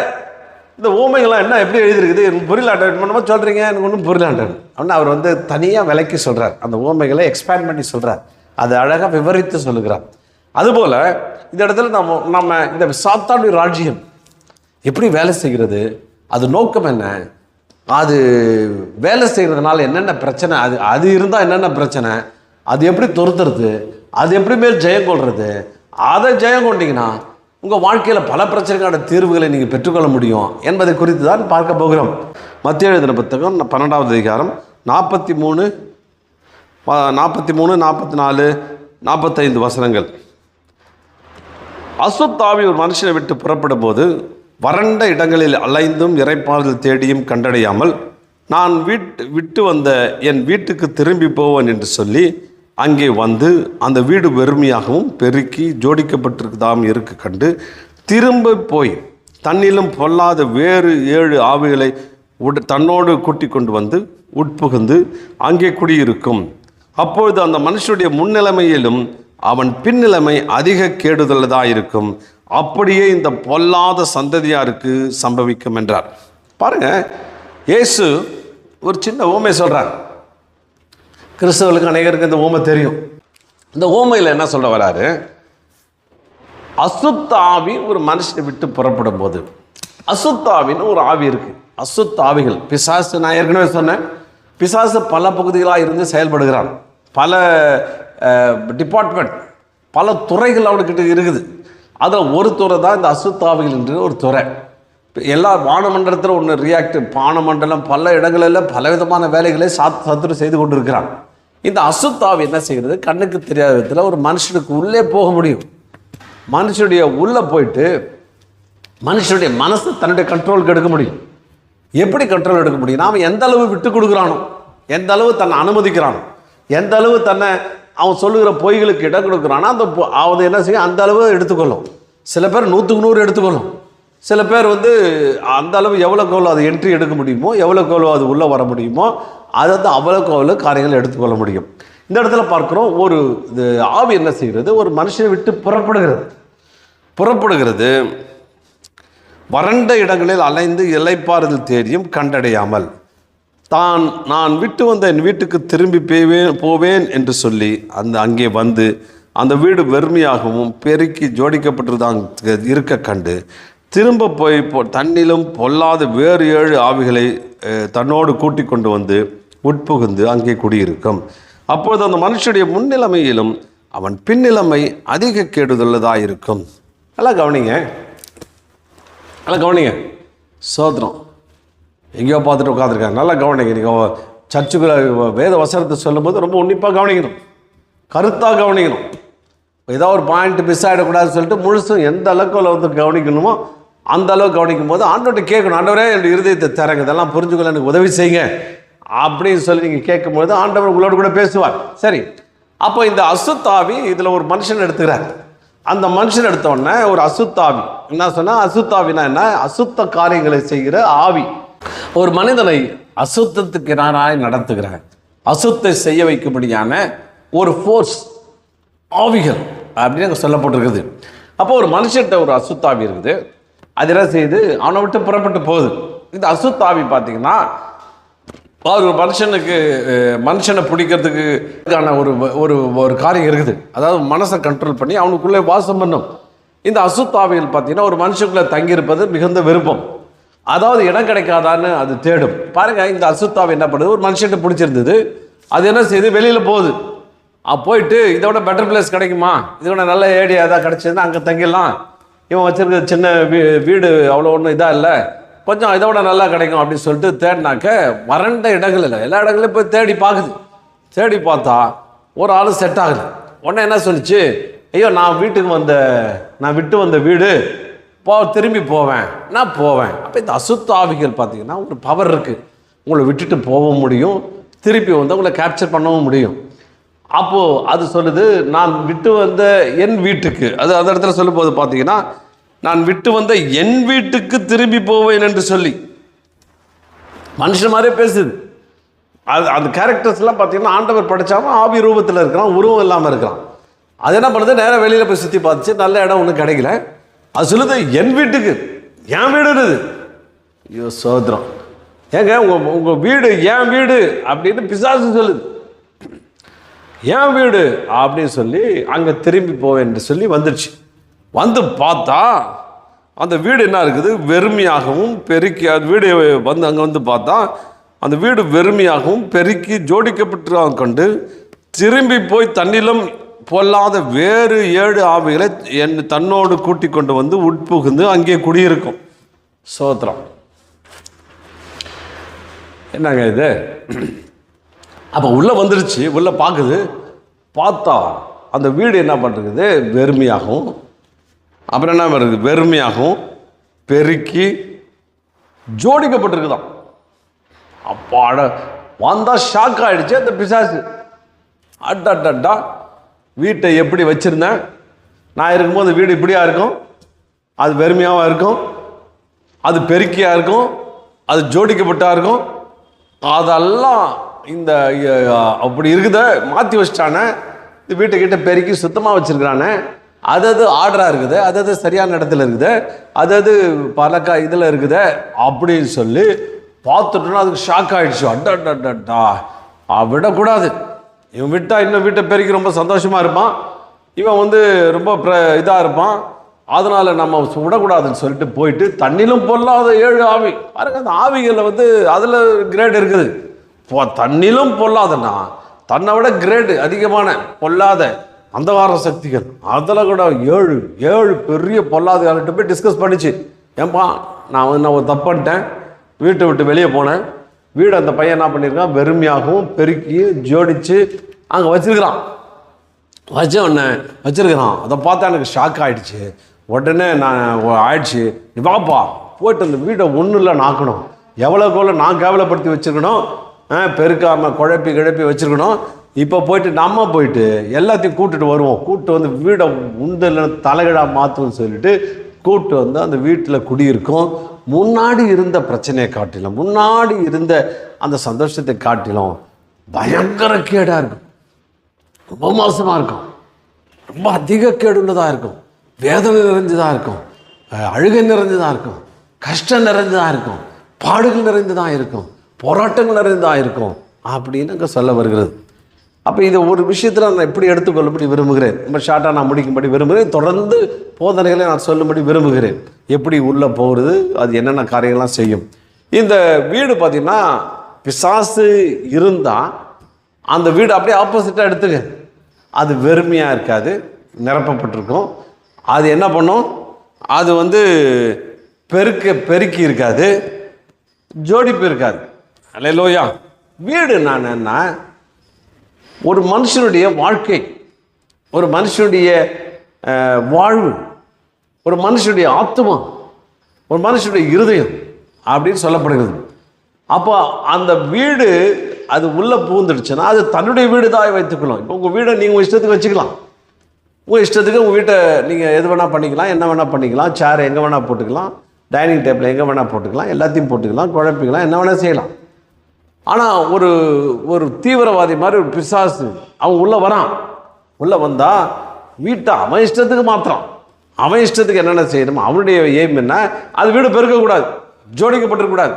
இந்த ஓமைகள்லாம் என்ன எப்படி எழுதிருக்குது, எனக்கு புரியல ஆண்டவர், என்னமோ சொல்கிறீங்க, எனக்கு ஒன்றும் புரியல ஆண்டவர் அப்படின்னு அவர் தனியாக விலைக்கு சொல்கிறார். அந்த ஓமைகளை எக்ஸ்பேண்ட் பண்ணி சொல்கிறார், அது அழகாக விவரித்து சொல்லுகிறார். அதுபோல் இந்த இடத்துல நம்ம இந்த சாத்தானுடைய ராஜ்யம் எப்படி வேலை செய்கிறது, அது நோக்கம் என்ன, அது வேலை செய்கிறதுனால என்னென்ன பிரச்சனை, அது இருந்தால் என்னென்ன பிரச்சனை, அது எப்படி துரத்துறது, அது எப்படி மேல் ஜெயம் கொள்வது, அதை ஜெயம் கொண்டீங்கன்னா உங்கள் வாழ்க்கையில் பல பிரச்சனைக்கான தீர்வுகளை நீங்கள் பெற்றுக்கொள்ள முடியும் என்பதை குறித்து தான் பார்க்க போகிறோம். மத்தேயு எழுதின புத்தகம் 12வது அதிகாரம் 43, 44, 45 வசனங்கள். அசுத்தாவி ஒரு மனுஷனை விட்டு புறப்படும் போது வறண்ட இடங்களில் அலைந்தும் இறைப்பாறுதல் தேடியும் கண்டடையாமல், நான் விட்டு வந்த என் வீட்டுக்கு திரும்பி போவேன் என்று சொல்லி அங்கே அந்த வீடு வெறுமையாகவும் பெருக்கி ஜோடிக்கப்பட்டிருக்கதாம் இருக்க கண்டு திரும்ப போய் தன்னிலும் பொல்லாத வேறு 7 ஆவிகளை தன்னோடு கூட்டி கொண்டு உட்புகுந்து அங்கே குடியிருக்கும். அப்பொழுது அந்த மனுஷனுடைய முன்னிலைமையிலும் அவன் பின்னிலைமை அதிக கேடுதலதாயிருக்கும். அப்படியே இந்த பொல்லாத சந்ததியாருக்கு சம்பவிக்கும் என்றார். பாருங்க, இயேசு ஒரு சின்ன ஊமை சொல்றார். கிறிஸ்தவர்களுக்கு அநேகருக்கு இந்த ஊமை தெரியும். இந்த ஊமையில் என்ன சொல்ல வராரு, அசுத்த ஆவி ஒரு மனுஷனை விட்டு புறப்படும் போது, அசுத்த ஆவின்னு ஒரு ஆவி இருக்கு. அசுத்த ஆவிகள், பிசாசு, நான் ஏற்கனவே சொன்னேன், பிசாசு பல பகுதிகளாக இருந்து செயல்படுகிறான். பல டிபார்ட்மெண்ட், பல துறைகள் அவனுக்கிட்ட இருக்குது. அதில் ஒரு துறை தான் இந்த அசுத்தாவிகள் என்று ஒரு துறை. எல்லா வானமண்டலத்தில் ஒன்று ரியாக்டிவ் வானமண்டலம் பல இடங்களில் பலவிதமான வேலைகளை சத்துரு செய்து கொண்டு இருக்கிறான். இந்த அசுத்தாவி என்ன செய்கிறது, கண்ணுக்கு தெரியாத விதத்தில் ஒரு மனுஷனுக்கு உள்ளே போக முடியும். மனுஷனுடைய உள்ளே போயிட்டு மனுஷனுடைய மனசு தன்னுடைய கண்ட்ரோலுக்கு எடுக்க முடியும். எப்படி கண்ட்ரோல் எடுக்க முடியும், நாம் எந்த அளவு விட்டு கொடுக்குறானோ, எந்த அளவு தன்னை அனுமதிக்கிறானோ, எந்த அளவு தன்னை அவன் சொல்லுகிற பொய்களுக்கு இடம் கொடுக்குறான்னா அவன் என்ன செய்யும், அந்த அளவு எடுத்துக்கொள்ளும். சில பேர் 100க்கு 100 எடுத்துக்கொள்ளும். சில பேர் அந்த அளவு எவ்வளோக்கு எவ்வளோ அது என்ட்ரி எடுக்க முடியுமோ, எவ்வளோக்கு எவ்வளோ அது உள்ளே வர முடியுமோ, அதை அவ்வளோக்கு அவ்வளோ காரியங்கள் எடுத்துக்கொள்ள முடியும். இந்த இடத்துல பார்க்குறோம், ஒரு இது ஆவி என்ன செய்கிறது, ஒரு மனுஷனை விட்டு புறப்படுகிறது. வறண்ட இடங்களில் அலைந்து இளைப்பாறுதல் தேடியும் கண்டடையாமல், நான் விட்டு வந்த என் வீட்டுக்கு திரும்பி போவேன் என்று சொல்லி அங்கே அந்த வீடு வெறுமையாகவும் பெருக்கி ஜோடிக்கப்பட்டிருந்தான் இருக்க கண்டு திரும்ப போய் தன்னிலும் பொல்லாத வேறு 7 ஆவிகளை தன்னோடு கூட்டி கொண்டு உட்புகுந்து அங்கே குடியிருக்கும். அப்பொழுது அந்த மனுஷனுடைய முன்னிலைமையிலும் அவன் பின்னிலைமை அதிக கேடுதல்லதாக இருக்கும். நல்லா கவனிங்க, நல்லா கவனிங்க. சோத்திரம். எங்கேயோ பார்த்துட்டு உட்காந்துருக்காங்க. நல்லா கவனிங்க. நீங்கள் சர்ச்சுக்குள்ள வேத வசனத்தை சொல்லும்போது ரொம்ப உன்னிப்பாக கவனிக்கணும், கருத்தாக கவனிக்கணும். ஏதோ ஒரு பாயிண்ட் மிஸ் ஆகிடக்கூடாதுன்னு சொல்லிட்டு முழுசும் எந்த அளவுக்கு வந்து கவனிக்கணுமோ அந்த அளவுக்கு கவனிக்கும் போது ஆண்டவர்கிட்ட கேட்கணும், ஆண்டவரே என்னுடைய இருதயத்தை தரங்க, இதெல்லாம் புரிஞ்சுக்கொள்ள எனக்கு உதவி செய்யுங்க அப்படின்னு சொல்லி நீங்கள் கேட்கும்போது ஆண்டவர் உங்களோட கூட பேசுவார். சரி, அப்போ இந்த அசுத்தாவி இதில் ஒரு மனுஷன் எடுத்துக்கிறார். அந்த மனுஷன் எடுத்தோடனே ஒரு அசுத்தாவி என்ன சொன்னால், அசுத்தாவினா என்ன? அசுத்த காரியங்களை செய்கிற ஆவி. ஒரு மனிதனை அசுத்தத்துக்கு எதிராக நடத்துகிற, அசுத்தை செய்ய வைக்கும்படியான ஒரு ஃபோர்ஸ், ஆவிகள் அப்படின்னு சொல்லப்பட்டிருக்குது. அப்போ ஒரு மனுஷன்கிட்ட ஒரு அசுத்தாவி இருக்குது. அது என்ன செய்யுது? அவனை விட்டு புறப்பட்டு போகுது. இந்த அசுத்தாவி பார்த்தீங்கன்னா ஒரு மனுஷனை பிடிக்கிறதுக்கு ஒரு ஒரு ஒரு காரியம் இருக்குது. அதாவது மனசை கண்ட்ரோல் பண்ணி அவனுக்குள்ளே வாசம் பண்ணும். இந்த அசுத்தாவிகள் பார்த்தீங்கன்னா ஒரு மனுஷனுக்குள்ளே தங்கியிருப்பது மிகுந்த விருப்பம். அதாவது இடம் கிடைக்காதான்னு அது தேடும். பாருங்க, இந்த அசுத்தாவி என்ன பண்ணுது? ஒரு மனுஷன்கிட்ட பிடிச்சிருந்தது, அது என்ன செய்யுது? வெளியில் போகுது. போயிட்டு இதோட பெட்டர் பிளேஸ் கிடைக்குமா, இதோட நல்ல ஏரியா ஏதாவது கிடைச்சதுன்னா அங்கே தங்கிடலாம், இவன் வச்சிருக்க சின்ன வீடு அவ்வளோ ஒன்றும் இதாக இல்லை, கொஞ்சம் இதோட நல்லா கிடைக்கும் அப்படின்னு சொல்லிட்டு தேடினாக்க வறண்ட இடங்கள் இல்லை, எல்லா இடங்களையும் போய் தேடி பார்க்குது. தேடி பார்த்தா ஒரு ஆள் செட் ஆகுது. உடனே என்ன சொல்லிச்சு? ஐயோ, நான் விட்டு வந்த வீடு திரும்பி போவேன், நான் போவேன். அப்போ இந்த அசுத்த ஆவிகள் பார்த்தீங்கன்னா ஒரு பவர் இருக்குது. உங்களை விட்டுட்டு போகவும் முடியும், திருப்பி வந்து உங்களை கேப்சர் பண்ணவும் முடியும். அப்போது அது சொல்லுது, நான் விட்டு வந்த என் வீட்டுக்கு, அது அந்த இடத்துல சொல்லும் போது பார்த்தீங்கன்னா, நான் விட்டு வந்த என் வீட்டுக்கு திரும்பி போவேன் என்று சொல்லி மனுஷன் மாதிரியே பேசுது. அந்த கேரக்டர்ஸ்லாம் பார்த்தீங்கன்னா ஆண்டவர் படித்தாமல் ஆவி ரூபத்தில் இருக்கிறான், உருவம் இல்லாமல் இருக்கிறான். அது என்ன பண்ணுது? நேராக வெளியில் போய் சுற்றி பார்த்துச்சு, நல்ல இடம் ஒன்றும் கிடைக்கல. அது சொல்லுது, என் வீட்டுக்கு, என் வீடு இருக்குது. ஐயோ சோதரம், ஏங்க உங்கள் வீடு என் வீடு அப்படின்னு பிசாசு சொல்லுது. என் வீடு அப்படின்னு சொல்லி அங்கே திரும்பி போவேன் என்று சொல்லி வந்துடுச்சு. வந்து பார்த்தா அந்த வீடு என்ன இருக்குது? வெறுமையாகவும் பெருக்கி, அந்த வீடு வந்து அங்கே வந்து பார்த்தா அந்த வீடு வெறுமையாகவும் பெருக்கி ஜோடிக்கப்பட்டு கொண்டு திரும்பி போய் தன்னிலும் பொல்லாத வேறு 7 ஆவிகளை தன்னோடு கூட்டி கொண்டு வந்து உட்புகுந்து அங்கே குடியிருக்கும். சோத்திரம். என்னங்க இது? அப்போ உள்ளே வந்துருச்சு, உள்ளே பார்க்குது. பார்த்தா அந்த வீடு என்ன பண்ணுறது? வெறுமையாகவும், அப்புறம் என்ன வருது? வெறுமையாகவும் பெருக்கி ஜோடிக்கப்பட்டிருக்குதான். அப்பாட வந்தால் ஷாக் ஆகிடுச்சு அந்த பிசாசு. அட்டா, வீட்டை எப்படி வச்சுருந்தேன் நான் இருக்கும்போது வீடு இப்படியா இருக்கும், அது வெறுமையாகவும் இருக்கும், அது பெருக்கியாக இருக்கும், அது ஜோடிக்கப்பட்டா இருக்கும், அதெல்லாம் இந்த அப்படி இருக்குத மாற்றி வச்சிட்டானே. இந்த வீட்டுக்கிட்ட பெருக்கி சுத்தமாக வச்சுருக்கிறானே, அது ஆர்டராக இருக்குது, அது சரியான இடத்துல இருக்குது, அது பலக்கா இதில் இருக்குது அப்படின்னு சொல்லி பார்த்துட்டோன்னா அதுக்கு ஷாக் ஆகிடுச்சு. அட்டா விடக்கூடாது, இவன் விட்டால் இன்னும் வீட்டை பெருக்கி ரொம்ப சந்தோஷமாக இருப்பான், இவன் வந்து ரொம்ப இதாக இருப்பான், அதனால் நம்ம விடக்கூடாதுன்னு சொல்லிட்டு போயிட்டு தண்ணிலும் பொல்லாத 7 ஆவி. பாருங்க, அந்த ஆவிகளில் வந்து அதில் கிரேட் இருக்குது. தண்ணிலும் பொல்லாதன்னா தன்னை விட கிரேடு அதிகமான பொல்லாத அந்தகார சக்திகள், அதில் கூட 7 பெரிய பொல்லாதவர்கிட்ட போய் டிஸ்கஸ் பண்ணிச்சு. ஏன்பா, நான் ஒரு தப்பு பண்ணிட்டேன், வீட்டை விட்டு வெளியே போனேன், வீடு அந்த பையன் என்ன பண்ணியிருக்கான்? வெறுமையாகவும் பெருக்கி ஜோடிச்சு அங்கே வச்சிருக்கிறான். வச்சிருக்கிறான். அதை பார்த்தா எனக்கு ஷாக் ஆகிடுச்சு. உடனே நான் ஆயிடுச்சு, நீ வாப்பா போயிட்டு அந்த வீடை ஒன்றும் இல்லை நாக்கணும், எவ்வளோக்குள்ள நான் கேவலப்படுத்தி வச்சுருக்கணும், பெருக்காமல் குழப்பி வச்சுருக்கணும். இப்போ நம்ம போயிட்டு எல்லாத்தையும் கூப்பிட்டுட்டு வருவோம், கூப்பிட்டு வந்து வீடை உண்டில் தலைகீழாக மாற்றுவோம்னு சொல்லிட்டு கூப்பிட்டு வந்து அந்த வீட்டில் குடியிருக்கும். முன்னாடி இருந்த பிரச்சனையை காட்டிலும், முன்னாடி இருந்த அந்த சந்தோஷத்தை காட்டிலும் பயங்கர கேடாக இருக்கும், ரொம்ப மோசமாக இருக்கும், ரொம்ப அதிக கேடுள்ளதாக இருக்கும், வேதனை நிறைஞ்சதாக இருக்கும், அழுகை நிறைஞ்சதாக இருக்கும், கஷ்டம் நிறைஞ்சதாக இருக்கும், பாடுகள் நிறைந்ததாக இருக்கும், போராட்டங்கள் நிறைந்ததாக இருக்கும் அப்படின்னு அங்கே சொல்ல வருகிறது. அப்போ இதை ஒரு விஷயத்தில் நான் எப்படி எடுத்துக்கொள்ளும்படி விரும்புகிறேன், ரொம்ப ஷார்ட்டாக நான் முடிக்கும்படி விரும்புகிறேன், தொடர்ந்து போதனைகளை நான் சொல்லும்படி விரும்புகிறேன். எப்படி உள்ளே போகிறது, அது என்னென்ன காரியங்கள்லாம் செய்யும். இந்த வீடு பார்த்திங்கன்னா பிசாசு இருந்தால் அந்த வீடு அப்படியே ஆப்போசிட்டாக எடுத்துங்க, அது வெறுமையாக இருக்காது, நிரப்பப்பட்டிருக்கும். அது என்ன பண்ணும்? அது வந்து பெருக்கி இருக்காது, ஜோடிப்பு இருக்காது. அல்லேலூயா. வீடு என்ன, ஒரு மனுஷனுடைய வாழ்க்கை, ஒரு மனுஷனுடைய வாழ்வு, ஒரு மனுஷனுடைய ஆத்மா, ஒரு மனுஷனுடைய இருதயம் அப்படின்னு சொல்லப்படுகிறது. அப்போ அந்த வீடு அது உள்ளே பூந்துடுச்சுன்னா அது தன்னுடைய வீடு தான் வைத்துக்கலாம். இப்போ உங்கள் வீடை நீங்கள் இஷ்டத்துக்கு வச்சுக்கலாம். உங்கள் இஷ்டத்துக்கு உங்கள் வீட்டை நீங்கள் எது வேணால் பண்ணிக்கலாம், என்ன வேணால் பண்ணிக்கலாம், சேர் எங்கே வேணால் போட்டுக்கலாம், டைனிங் டேபிள் எங்கே வேணால் போட்டுக்கலாம், எல்லாத்தையும் போட்டுக்கலாம், குழப்பிக்கலாம், என்ன வேணால் செய்யலாம். ஆனால் ஒரு தீவிரவாதி மாதிரி ஒரு பிசாசு அவன் உள்ளே வரான். உள்ளே வந்தால் வீட்டை அவன் இஷ்டத்துக்கு மாத்திரம், அவன் இஷ்டத்துக்கு என்னென்ன செய்யணுமோ அவனுடைய எய்ம் என்ன, அது வீடு பெருக்கக்கூடாது, ஜோடிக்கப்பட்டிருக்கக்கூடாது,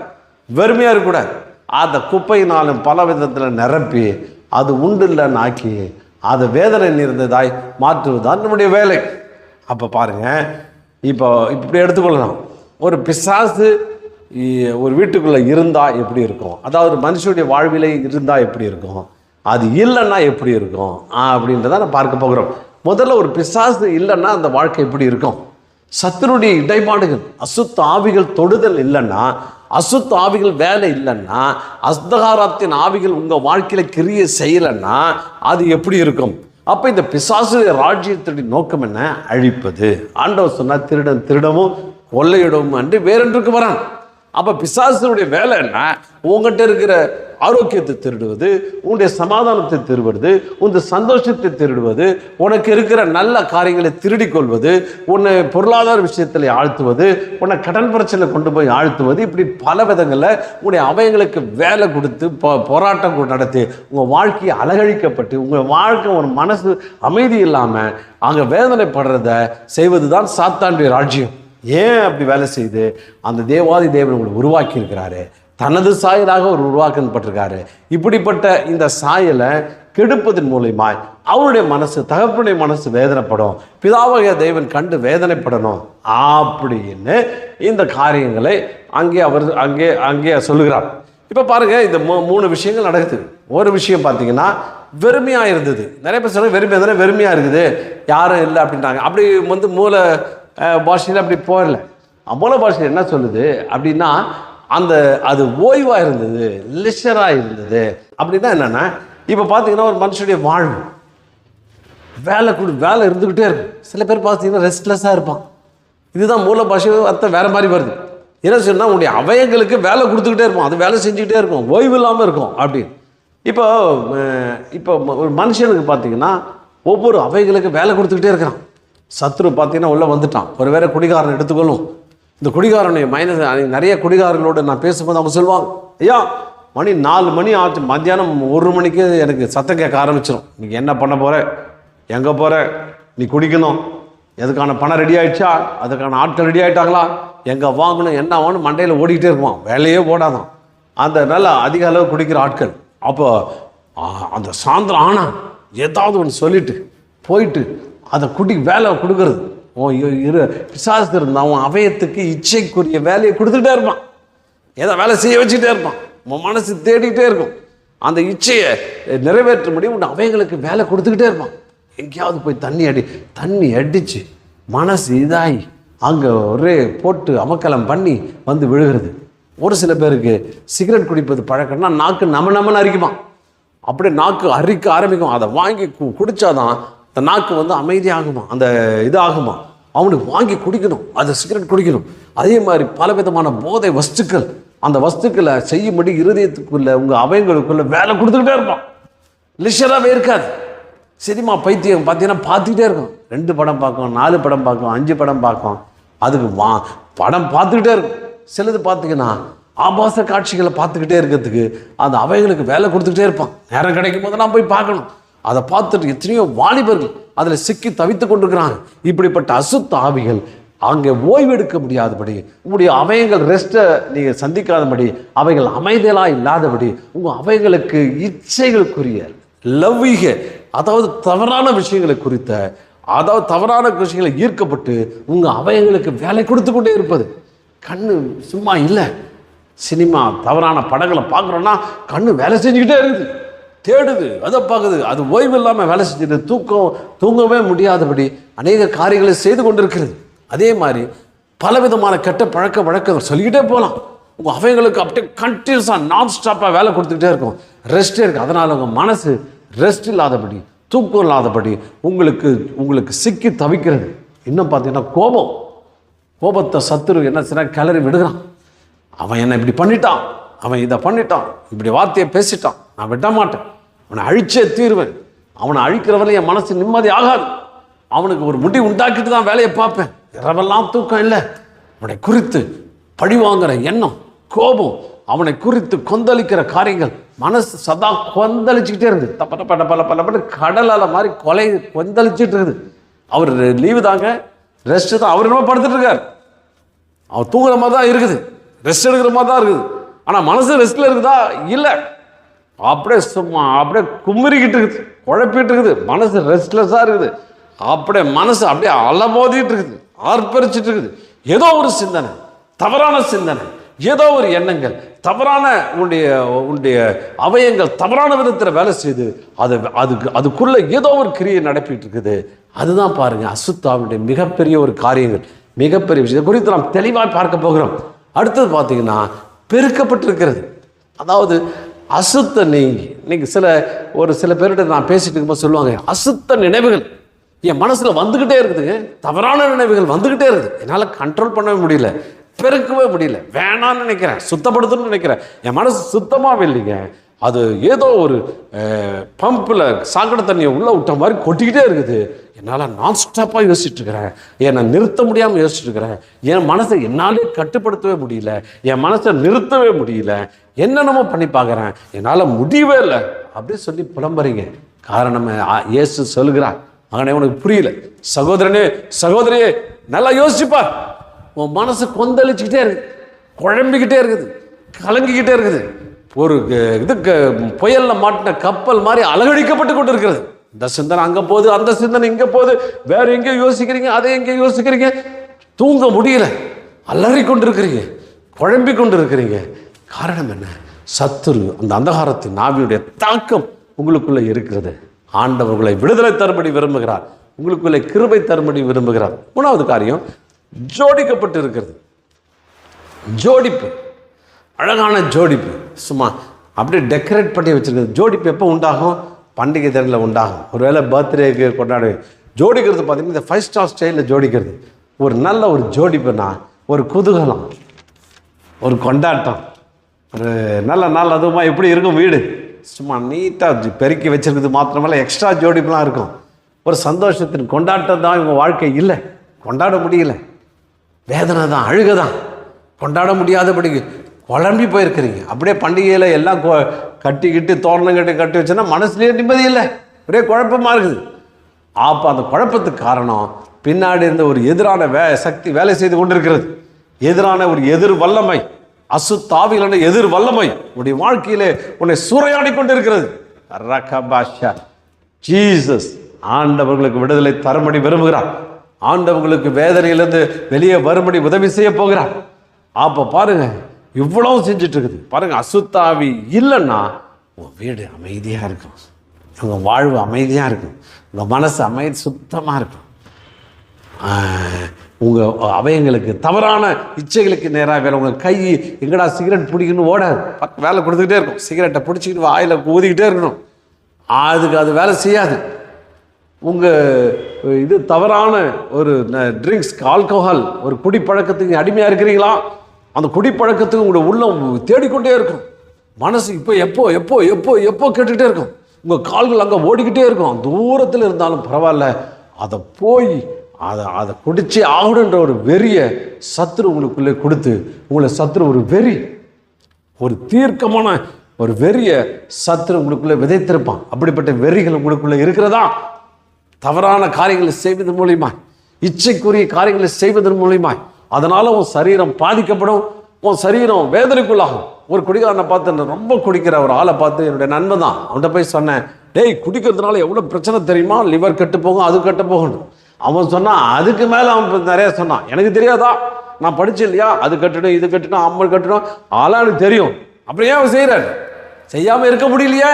வெறுமையாக இருக்கக்கூடாது. அந்த குப்பையினாலும் பல விதத்தில் நிரப்பி அது உண்டு இல்லைன்னு ஆக்கி அதை வேதனை நிறைந்ததாய் மாற்றுவதுதான் நம்முடைய வேலை. அப்போ பாருங்கள், இப்போ இப்படி எடுத்துக்கொள்ளலாம். ஒரு பிசாசு ஒரு வீட்டுக்குள்ளே இருந்தால் எப்படி இருக்கும், அதாவது மனுஷனுடைய வாழ்விலை இருந்தால் எப்படி இருக்கும், அது இல்லைன்னா எப்படி இருக்கும் அப்படின்றத நான் பார்க்க போகிறோம். முதல்ல ஒரு பிசாசு இல்லைன்னா அந்த வாழ்க்கை எப்படி இருக்கும். சத்துருடைய இடைப்பாடுகள், அசுத்த ஆவிகள் தொடுதல் இல்லைன்னா, அசுத்த ஆவிகள் வேலை இல்லைன்னா, அஸ்தகாரத்தின் ஆவிகள் உங்கள் வாழ்க்கையில் கிரியை செய்யலைன்னா அது எப்படி இருக்கும். அப்போ இந்த பிசாசு ராஜ்யத்துடைய நோக்கம் என்ன, அழிப்பது. ஆண்டவர் சொன்னால் திருடன் திருடவும் கொள்ளையிடவும் அன்று வேறொன்றுக்கு வரான். அப்போ பிசாசுடைய வேலை என்ன, உங்கள்கிட்ட இருக்கிற ஆரோக்கியத்தை திருடுவது, உன்னுடைய சமாதானத்தை திருடுவது, உன் சந்தோஷத்தை திருடுவது, உனக்கு இருக்கிற நல்ல காரியங்களை திருடிக் கொள்வது, உன்னை பொருளாதார விஷயத்தில் ஆழ்த்துவது, உன்னை கடன் பிரச்சனை கொண்டு போய் ஆழ்த்துவது, இப்படி பல விதங்களில் உன்னுடைய அவயங்களுக்கு வேலை கொடுத்து போராட்டம் நடத்தி உங்கள் வாழ்க்கையை அலகழிக்கப்பட்டு உங்கள் வாழ்க்கை ஒரு மனசு அமைதி இல்லாமல் அங்கே வேதனைப்படுறத செய்வது தான் சாத்தானுடைய ராஜ்யம். ஏன் அப்படி வேலை செய்து, அந்த தேவாதி தேவன் உங்களை உருவாக்கி இருக்கிறாரு, தனது சாயலாக ஒரு உருவாக்கப்பட்டிருக்காரு. இப்படிப்பட்ட இந்த சாயலை கெடுப்பதன் மூலமாய் அவருடைய மனசு, தகப்பனுடைய மனசு வேதனைப்படும், பிதாவாகிய தேவன் கண்டு வேதனைப்படணும் அப்படின்னு இந்த காரியங்களை அங்கே சொல்லுகிறார். இப்போ பாருங்கள், இந்த 3 விஷயங்கள் நடக்குது. ஒரு விஷயம் பார்த்தீங்கன்னா வெறுமையாக இருந்தது. நிறைய பேர் சொல்ல வெறுமையாக இருக்குது, யாரும் இல்லை அப்படின்றாங்க. அப்படி மூல பாஷையில் அப்படி போகல. மூல பாஷையில் என்ன சொல்லுது அப்படின்னா, அது ஓய்வாக இருந்தது, லிஷராக இருந்தது. அப்படின்னா என்னென்னா, இப்போ பார்த்தீங்கன்னா ஒரு மனுஷனுடைய வாழ்வு வேலை இருந்துக்கிட்டே இருக்கும். சில பேர் பார்த்தீங்கன்னா ரெஸ்ட்லெஸ்ஸாக இருப்பான். இதுதான் மூல பாஷை அர்த்தம் வேறு மாதிரி வருது. என்ன சொன்னால், உங்களுடைய அவயங்களுக்கு வேலை கொடுத்துக்கிட்டே இருப்போம், அது வேலை செஞ்சுக்கிட்டே இருக்கும், ஓய்வு இல்லாமல் இருக்கும் அப்படின்னு. இப்போ ஒரு மனுஷனுக்கு பார்த்தீங்கன்னா ஒவ்வொரு அவயங்களுக்கு வேலை கொடுத்துக்கிட்டே இருக்கிறான். சத்ரு பார்த்தீங்கன்னா உள்ளே வந்துட்டான். ஒரு வேற குடிகாரன் எடுத்துக்கொள்ளும். இந்த குடிகாரனை நிறைய குடிகாரர்களோடு நான் பேசும்போது அவங்க சொல்லுவாங்க, ஐயா மணி 4 மணி ஆச்சு, மத்தியானம் 1 மணிக்கு எனக்கு சத்தம் கேட்க ஆரம்பிச்சிடும். நீ என்ன பண்ண போகிற, எங்கே போகிற, நீ குடிக்கணும், எதுக்கான பணம் ரெடி ஆகிடுச்சா, அதுக்கான ஆட்கள் ரெடி ஆகிட்டாங்களா, எங்கே வாங்கணும், என்ன வாங்கணும், மண்டையில் ஓடிக்கிட்டே இருக்குவான், வேலையே ஓடாதான். அந்த நல்ல அதிக அளவு குடிக்கிற ஆட்கள். அப்போ அந்த சாயந்தரம் ஆனால் ஏதாவது ஒன்று சொல்லிட்டு போயிட்டு அதை வேலை கொடுக்கறது. பிசாசு இருந்தால் அவன் அவயத்துக்கு இச்சைக்குரிய வேலையை கொடுத்துக்கிட்டே இருப்பான், ஏதோ வேலை செய்ய வச்சுக்கிட்டே இருப்பான். உன் மனசு தேடிக்கிட்டே இருக்கும், அந்த இச்சையை நிறைவேற்ற முடியும். உன் அவயங்களுக்கு வேலை கொடுத்துக்கிட்டே இருப்பான். எங்கேயாவது போய் தண்ணி அடித்து மனசு இதாகி அங்கே ஒரே போட்டு அமக்கலம் பண்ணி வந்து விழுகிறது. ஒரு சில பேருக்கு சிகரெட் குடிப்பது பழக்கம்னா நாக்கு நமன்னு அரிக்குமா, அப்படியே நாக்கு அரிக்க ஆரம்பிக்கும். அதை வாங்கி குடித்தாதான் அந்த நாக்கு அமைதியாகுமா, அந்த இது ஆகுமா, அவனுக்கு வாங்கி குடிக்கணும், அதை சிகரெட் குடிக்கணும். அதே மாதிரி பல விதமான போதை வஸ்துக்கள், அந்த வஸ்துக்களை செய்யும்படி இருதயத்துக்குள்ளே உங்கள் அவயங்களுக்குள்ளே வேலை கொடுத்துக்கிட்டே இருப்பான். லிஷராகவே இருக்காது. சினிமா பைத்தியம் பார்த்தீங்கன்னா பார்த்துக்கிட்டே இருக்கும். 2 படம் பார்க்கும், 4 படம் பார்க்கும், 5 படம் பார்க்கும். அதுக்கு படம் பார்த்துக்கிட்டே இருக்கும். சிலது பார்த்தீங்கன்னா ஆபாச காட்சிகளை பார்த்துக்கிட்டே இருக்கிறதுக்கு அந்த அவைகளுக்கு வேலை கொடுத்துக்கிட்டே இருப்பான். நேரம் கிடைக்கும் போது நான் போய் பார்க்கணும். அதை பார்த்துட்டு எத்தனையோ வாலிபர்கள் அதில் சிக்கி தவித்து கொண்டிருக்கிறாங்க. இப்படிப்பட்ட அசுத்த ஆவிகள் அங்கே ஓய்வெடுக்க முடியாதபடி, உங்களுடைய அவயங்கள் ரெஸ்ட்டை நீங்கள் சந்திக்காதபடி, அவைகள் அமைதலாக இல்லாதபடி, உங்கள் அவைகளுக்கு இச்சைகளுக்குரிய லவ்விக, அதாவது தவறான விஷயங்களை குறித்த, அதாவது தவறான விஷயங்களை ஈர்க்கப்பட்டு உங்கள் அவயங்களுக்கு வேலை கொடுத்து கொண்டே இருப்பது. கண்ணு சும்மா இல்லை, சினிமா தவறான படங்களை பார்க்குறோன்னா கண்ணு வேலை செஞ்சுக்கிட்டே இருக்குது, தேடுது, அதை பார்க்குது, அது ஓய்வு இல்லாமல் வேலை செஞ்சுட்டு தூங்கவே முடியாதபடி அநேக காரியங்களை செய்து கொண்டிருக்கிறது. அதே மாதிரி பலவிதமான கெட்ட பழக்க வழக்கங்கள் சொல்லிக்கிட்டே போகலாம். உங்கள் அவைங்களுக்கு அப்படியே கண்டினியூஸாக நான் ஸ்டாப்பாக வேலை கொடுத்துக்கிட்டே இருக்கும், ரெஸ்ட்டே இருக்குது. அதனால் உங்கள் மனசு ரெஸ்ட் இல்லாதபடி, தூக்கம் இல்லாதபடி உங்களுக்கு சிக்கி தவிக்கிறது. இன்னும் பார்த்தீங்கன்னா கோபத்தை சத்துரு என்ன செய்ய கிளறி விடுகிறான். அவன் என்னை இப்படி பண்ணிட்டான், அவன் இதை பண்ணிட்டான், இப்படி வார்த்தையை பேசிட்டான், நான் விட மாட்டேன், அவனை அழிச்சே தீர்வேன், அவனை அழிக்கிறவரை என் மனசு நிம்மதி ஆகாது, அவனுக்கு ஒரு முடிவு உண்டாக்கிட்டு தான் வேலையை பார்ப்பேன், இரவெல்லாம் தூக்கம் இல்லை, அவனை குறித்து பழி வாங்குற எண்ணம், கோபம், அவனை குறித்து கொந்தளிக்கிற காரியங்கள், மனசு சதா கொந்தளிச்சுக்கிட்டே இருக்குது. பல கடல் அலை மாதிரி கொந்தளிச்சுட்டு இருக்குது. அவர் லீவு தாங்க, ரெஸ்ட் தான். அவர் என்ன படுத்துட்டு இருக்கார், அவர் தூங்குற மாதிரி தான் இருக்குது, ரெஸ்ட் எடுக்கிற மாதிரி தான் இருக்குது. ஆனால் மனசு ரெஸ்ட்ல இருக்குதா? இல்லை, அப்படியே கும்மிரிக்கிட்டு இருக்குது, குழப்பிட்டு இருக்குது, மனசு ரெஸ்ட்லெஸ்ஸாக இருக்குது. மனசு அப்படியே அலமோதிட்டு இருக்குது, ஆர்ப்பரிச்சுட்டு இருக்குது. ஏதோ ஒரு சிந்தனை, தவறான சிந்தனை, ஏதோ ஒரு எண்ணங்கள், தவறான உன்னுடைய அவயங்கள் தவறான விதத்தில் வேலை செய்து அதுக்குள்ள ஏதோ ஒரு கிரியை நடப்பிட்டு இருக்குது. அதுதான் பாருங்க அசுத்தாவினுடைய மிகப்பெரிய ஒரு காரியங்கள், மிகப்பெரிய விஷயம் குறித்து நாம் தெளிவாக பார்க்க போகிறோம். அடுத்தது பார்த்தீங்கன்னா பெருக்கப்பட்டிருக்கிறது. அதாவது அசுத்த நீங்க சில பேர்கிட்ட நான் பேசிட்டு இருக்கும்போது சொல்லுவாங்க, அசுத்த நினைவுகள் என் மனசுல வந்துகிட்டே இருக்குதுங்க, தவறான நினைவுகள் வந்துகிட்டே இருக்குது, என்னால் கண்ட்ரோல் பண்ணவே முடியல, பெருக்கவே முடியல, வேணான்னு நினைக்கிறேன், சுத்தப்படுத்தணும்னு நினைக்கிறேன், என் மனசு சுத்தமாகவே இல்லைங்க, அது ஏதோ ஒரு பம்பில் சாக்கடை தண்ணியை உள்ளே விட்ட மாதிரி கொட்டிக்கிட்டே இருக்குது, என்னால் நான் ஸ்டாப்பாக யோசிச்சுட்டு இருக்கிறேன், என்னை நிறுத்த முடியாமல் யோசிச்சுட்டு இருக்கிறேன், என் மனசை என்னாலே கட்டுப்படுத்தவே முடியல, என் மனசை நிறுத்தவே முடியல, என்னென்னமோ பண்ணி பார்க்குறேன், என்னால் முடியவே இல்லை அப்படின்னு சொல்லி புலம்புறீங்க. காரணம் இயேசு சொல்லுகிறார், மகனே உனக்கு புரியல, சகோதரனே சகோதரியே நல்லா யோசிச்சுப்பார், உன் மனசு கொந்தளிச்சுக்கிட்டே இருக்குது, குழம்பிக்கிட்டே இருக்குது, கலங்கிக்கிட்டே இருக்குது, ஒரு புயலில் மாட்டின கப்பல் மாதிரி அலங்கடிக்கப்பட்டு கொண்டு இருக்கிறது. இந்த சிந்தனை அங்கே போகுது, அந்த சிந்தனை இங்கே போகுது, வேற எங்கேயோ யோசிக்கிறீங்க, அதை எங்கேயோ யோசிக்கிறீங்க, தூங்க முடியல, அலறி கொண்டு இருக்கிறீங்க, குழம்பி கொண்டு இருக்கிறீங்க. காரணம் என்ன? சத்துரு அந்த அந்தகாரத்தின் ஆவியுடைய தாக்கம் உங்களுக்குள்ளே இருக்கிறது. ஆண்டவர்களை விடுதலை தரும்படி விரும்புகிறார், உங்களுக்குள்ளே கிருபை தரும்படி விரும்புகிறார். மூணாவது காரியம் ஜோடிக்கப்பட்டு இருக்கிறது. ஜோடிப்பு, அழகான ஜோடிப்பு, சும்மா அப்படியே டெக்கரேட் பண்ணி வச்சிருக்கிறது. ஜோடிப்பு எப்போ உண்டாகும்? பண்டிகை தினத்தில் உண்டாகும். ஒருவேளை பர்த்டேக்கு கொண்டாடு ஜோடிக்கிறது பார்த்தீங்கன்னா இந்த 5 ஸ்டார் ஸ்டைலில் ஜோடிக்கிறது. ஒரு நல்ல ஒரு ஜோடிப்புனா ஒரு குதூகலம், ஒரு கொண்டாட்டம், ஒரு நல்ல நாள். அதுவுமா எப்படி இருக்கும் வீடு, சும்மா நீட்டாக பெருக்கி வச்சிருக்கிறது மாத்திரமல்ல, எக்ஸ்ட்ரா ஜோடிப்புலாம் இருக்கும். ஒரு சந்தோஷத்தின் கொண்டாட்டம் தான் இவங்க வாழ்க்கை. இல்லை, கொண்டாட முடியல, வேதனை தான், அழுக தான், கொண்டாட முடியாதபடி குழம்பி போயிருக்கிறீங்க. அப்படியே பண்டிகையில் எல்லாம் கட்டிக்கிட்டு தோரணம் கட்டி வச்சோன்னா மனசுலேயே நிம்மதி இல்லை, ஒரே குழப்பமாக இருக்குது. அப்போ அந்த குழப்பத்துக்கு காரணம் பின்னாடி இருந்த ஒரு எதிரான சக்தி வேலை செய்து கொண்டிருக்கிறது. எதிரான ஒரு எதிர் வல்லமை, அசுத்தாவிலான எதிர் வல்லமை உன்னுடைய வாழ்க்கையிலே உன்னை சூறையாடி கொண்டிருக்கிறது. ஜீசஸ் ஆண்டவர்களுக்கு விடுதலை தரும்படி விரும்புகிறார், ஆண்டவங்களுக்கு வேதனையிலிருந்து வெளியே வரும்படி உதவி செய்ய போகிறார். அப்போ பாருங்க, இவ்வளவு செஞ்சுட்டு இருக்குது பாருங்க. அசுத்தாவி இல்லைன்னா உங்கள் வீடு அமைதியாக இருக்கும், உங்கள் வாழ்வு அமைதியாக இருக்கும், உங்கள் மனசு சுத்தமாக இருக்கும். உங்கள் அவயங்களுக்கு தவறான இச்சைகளுக்கு நேராக வேலை. உங்கள் கை எங்கடா சிகரெட் பிடிக்கணும் ஓடாது, வேலை கொடுத்துக்கிட்டே இருக்கும். சிகரெட்டை பிடிச்சிக்கிட்டு வாயில் ஊதிக்கிட்டே இருக்கணும், அது வேலை செய்யாது. உங்கள் தவறான ஒரு ட்ரிங்க்ஸ், ஆல்கோஹால், ஒரு குடிப்பழக்கத்துக்கு அடிமையாக இருக்கிறீங்களா? அந்த குடிப்பழக்கத்துக்கு உங்களோட உள்ளம் தேடிக்கொண்டே இருக்கும். மனசு இப்போ எப்போ எப்போ எப்போ எப்போ கேட்டுக்கிட்டே இருக்கும். உங்கள் கால்கள் அங்கே ஓடிக்கிட்டே இருக்கும். தூரத்தில் இருந்தாலும் பரவாயில்ல, அதை போய் அதை குடிச்சே ஆகணுன்ற ஒரு வெறிய சத்துரு உங்களுக்குள்ளே கொடுத்து, உங்களை சத்துரு ஒரு வெறி, ஒரு தீர்க்கமான ஒரு வெறிய சத்துரு உங்களுக்குள்ளே விதைத்திருப்பான். அப்படிப்பட்ட வெறிகள் உங்களுக்குள்ளே இருக்கிறதா? தவறான காரியங்களை செய்வதன் மூலியமாய், இச்சைக்குரிய காரியங்களை செய்வதன் மூலியமாய், அதனால உன் சரீரம் பாதிக்கப்படும், உன் சரீரம் வேதனைக்குள்ளாகும். ஒரு குடிகாரனை பார்த்து, ரொம்ப குடிக்கிற ஒரு ஆளை பார்த்து, என்னுடைய நண்பன் தான், அவன்கிட்ட போய் சொன்னேன், டேய் குடிக்கிறதுனால எவ்வளோ பிரச்சனை தெரியுமா, லிவர் கட்டு போகும், அது கட்டு போகணும். அவன் சொன்னான், அதுக்கு மேலே அவன் நிறைய சொன்னான், எனக்கு தெரியாதா, நான் படிச்சு இல்லையா, அது கட்டணும், இது கட்டணும், அம்மல் கட்டணும், அதெல்லாம் எனக்கு தெரியும். அப்படியே அவன் செய்கிறாரு, செய்யாமல் இருக்க முடியலையே,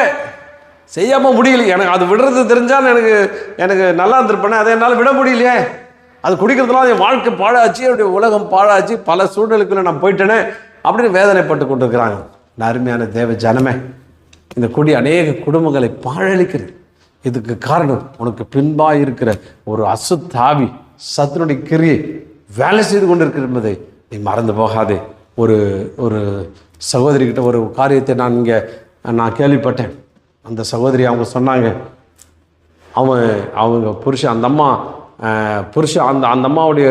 செய்யாமல் முடியலையே. எனக்கு அது விடுறது தெரிஞ்சால் எனக்கு நல்லா இருந்திருப்பேனே, அதை என்னால் விட முடியலையே. அது குடிக்கிறதுனால என் வாழ்க்கை பாழாச்சு, என்னுடைய உலகம் பாழாச்சு, பல சூழ்நிலைக்குள்ள நான் போயிட்டேனே அப்படின்னு வேதனைப்பட்டு கொண்டிருக்கிறாங்க. அருமையான தேவ ஜனமே, இந்த குடி அநேக குடும்பங்களை பாழளிக்கிறது. இதுக்கு காரணம் உனக்கு பின்பாக இருக்கிற ஒரு அசுத்தாவி, சத்துனுடைய கிரியை வேலை செய்து கொண்டிருக்கிறது என்பதை நீ மறந்து போகாதே. ஒரு சகோதரிக்கிட்ட ஒரு காரியத்தை நான் கேள்விப்பட்டேன். அந்த சகோதரி அவங்க சொன்னாங்க, அவங்க புருஷன், அந்த அம்மா புருஷன், அந்த அம்மாவுடைய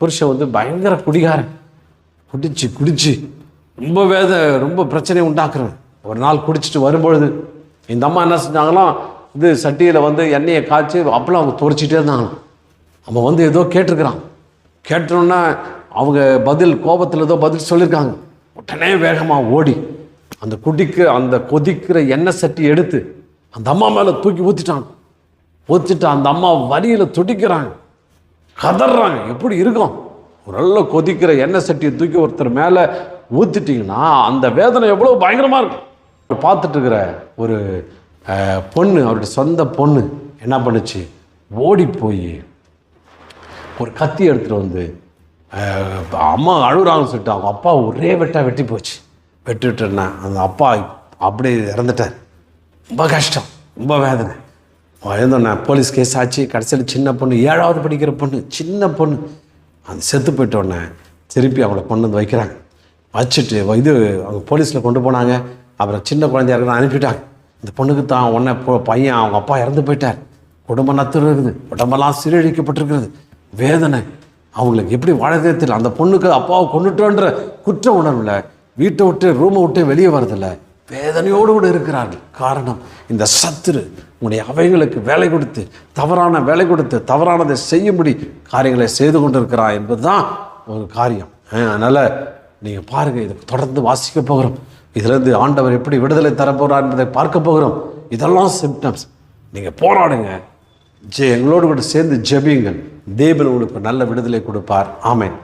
புருஷன் வந்து பயங்கர குடிகாரன். குடிச்சு ரொம்ப பிரச்சனை உண்டாக்குறேன். ஒரு நாள் குடிச்சிட்டு வரும்பொழுது இந்த அம்மா என்ன செஞ்சாங்களாம், இது சட்டியில் வந்து எண்ணெயை காய்ச்சி அப்பெல்லாம் அவங்க துடைச்சிட்டே இருந்தாங்களாம். அவன் வந்து ஏதோ கேட்டிருக்கிறான். கேட்டோன்னா அவங்க கோபத்தில் ஏதோ பதில் சொல்லியிருக்காங்க. உடனே வேகமாக ஓடி அந்த கொதிக்கிற எண்ணெய் சட்டி எடுத்து அந்த அம்மா மேலே தூக்கி ஊற்றிட்டு அந்த அம்மா வலியில் துடிக்கிறாங்க, கதறாங்க. எப்படி இருக்கும்? ஒரு நல்ல கொதிக்கிற எண்ணெய் சட்டியை தூக்கி ஒருத்தர் மேலே ஊற்றிட்டிங்கன்னா அந்த வேதனை எவ்வளோ பயங்கரமாக இருக்கும். பார்த்துட்டு இருக்கிற ஒரு பொண்ணு, அவருடைய சொந்த பொண்ணு என்ன பண்ணுச்சு, ஓடி போய் ஒரு கத்தி எடுத்துகிட்டு வந்து அம்மா அழுகுறாங்கன்னு சொல்லிட்டு அவங்க அப்பா ஒரே வெட்டி போச்சு. வெட்டுட்டேன்னா அந்த அப்பா அப்படியே இறந்துட்டார். ரொம்ப கஷ்டம், ரொம்ப வேதனை. எழுந்தோன்னே போலீஸ் கேஸ் ஆச்சு. கடைசியில் சின்ன பொண்ணு, 7வது படிக்கிற பொண்ணு, சின்ன பொண்ணு, அந்த செத்து போயிட்டோடனே திருப்பி அவங்கள கொண்டு வந்து வைக்கிறாங்க. வச்சுட்டு அவங்க போலீஸில் கொண்டு போனாங்க. அப்புறம் சின்ன குழந்தையா இருக்கிற அனுப்பிட்டாங்க. இந்த பொண்ணுக்கு தான் உடனே பையன் அவங்க அப்பா இறந்து போயிட்டார். குடும்பம் நத்து இருக்குது, உடம்பெல்லாம் சீரழிக்கப்பட்டிருக்கிறது. வேதனை அவங்களுக்கு எப்படி வாழதே தெரியல. அந்த பொண்ணுக்கு அப்பாவை கொண்டுட்டோன்ற குற்ற உணர்வில் வீட்டை விட்டு ரூமை விட்டு வெளியே வரதில்லை, வேதனையோடு கூட இருக்கிறார்கள். காரணம், இந்த சத்துரு உங்களுடைய அவைகளுக்கு வேலை கொடுத்து, தவறான வேலை கொடுத்து, தவறானதை செய்யும்படி காரியங்களை செய்து கொண்டிருக்கிறான் என்பது தான் ஒரு காரியம். அதனால் நீங்கள் பாருங்கள், இதை தொடர்ந்து வாசிக்க போகிறோம். இதிலேருந்து ஆண்டவர் எப்படி விடுதலை தரப்போகிறார் என்பதை பார்க்க போகிறோம். இதெல்லாம் சிம்டம்ஸ். நீங்கள் போராடுங்க, எங்களோடு கூட சேர்ந்து ஜெபியுங்கள். தேவன் உங்களுக்கு நல்ல விடுதலை கொடுப்பார். ஆமென்.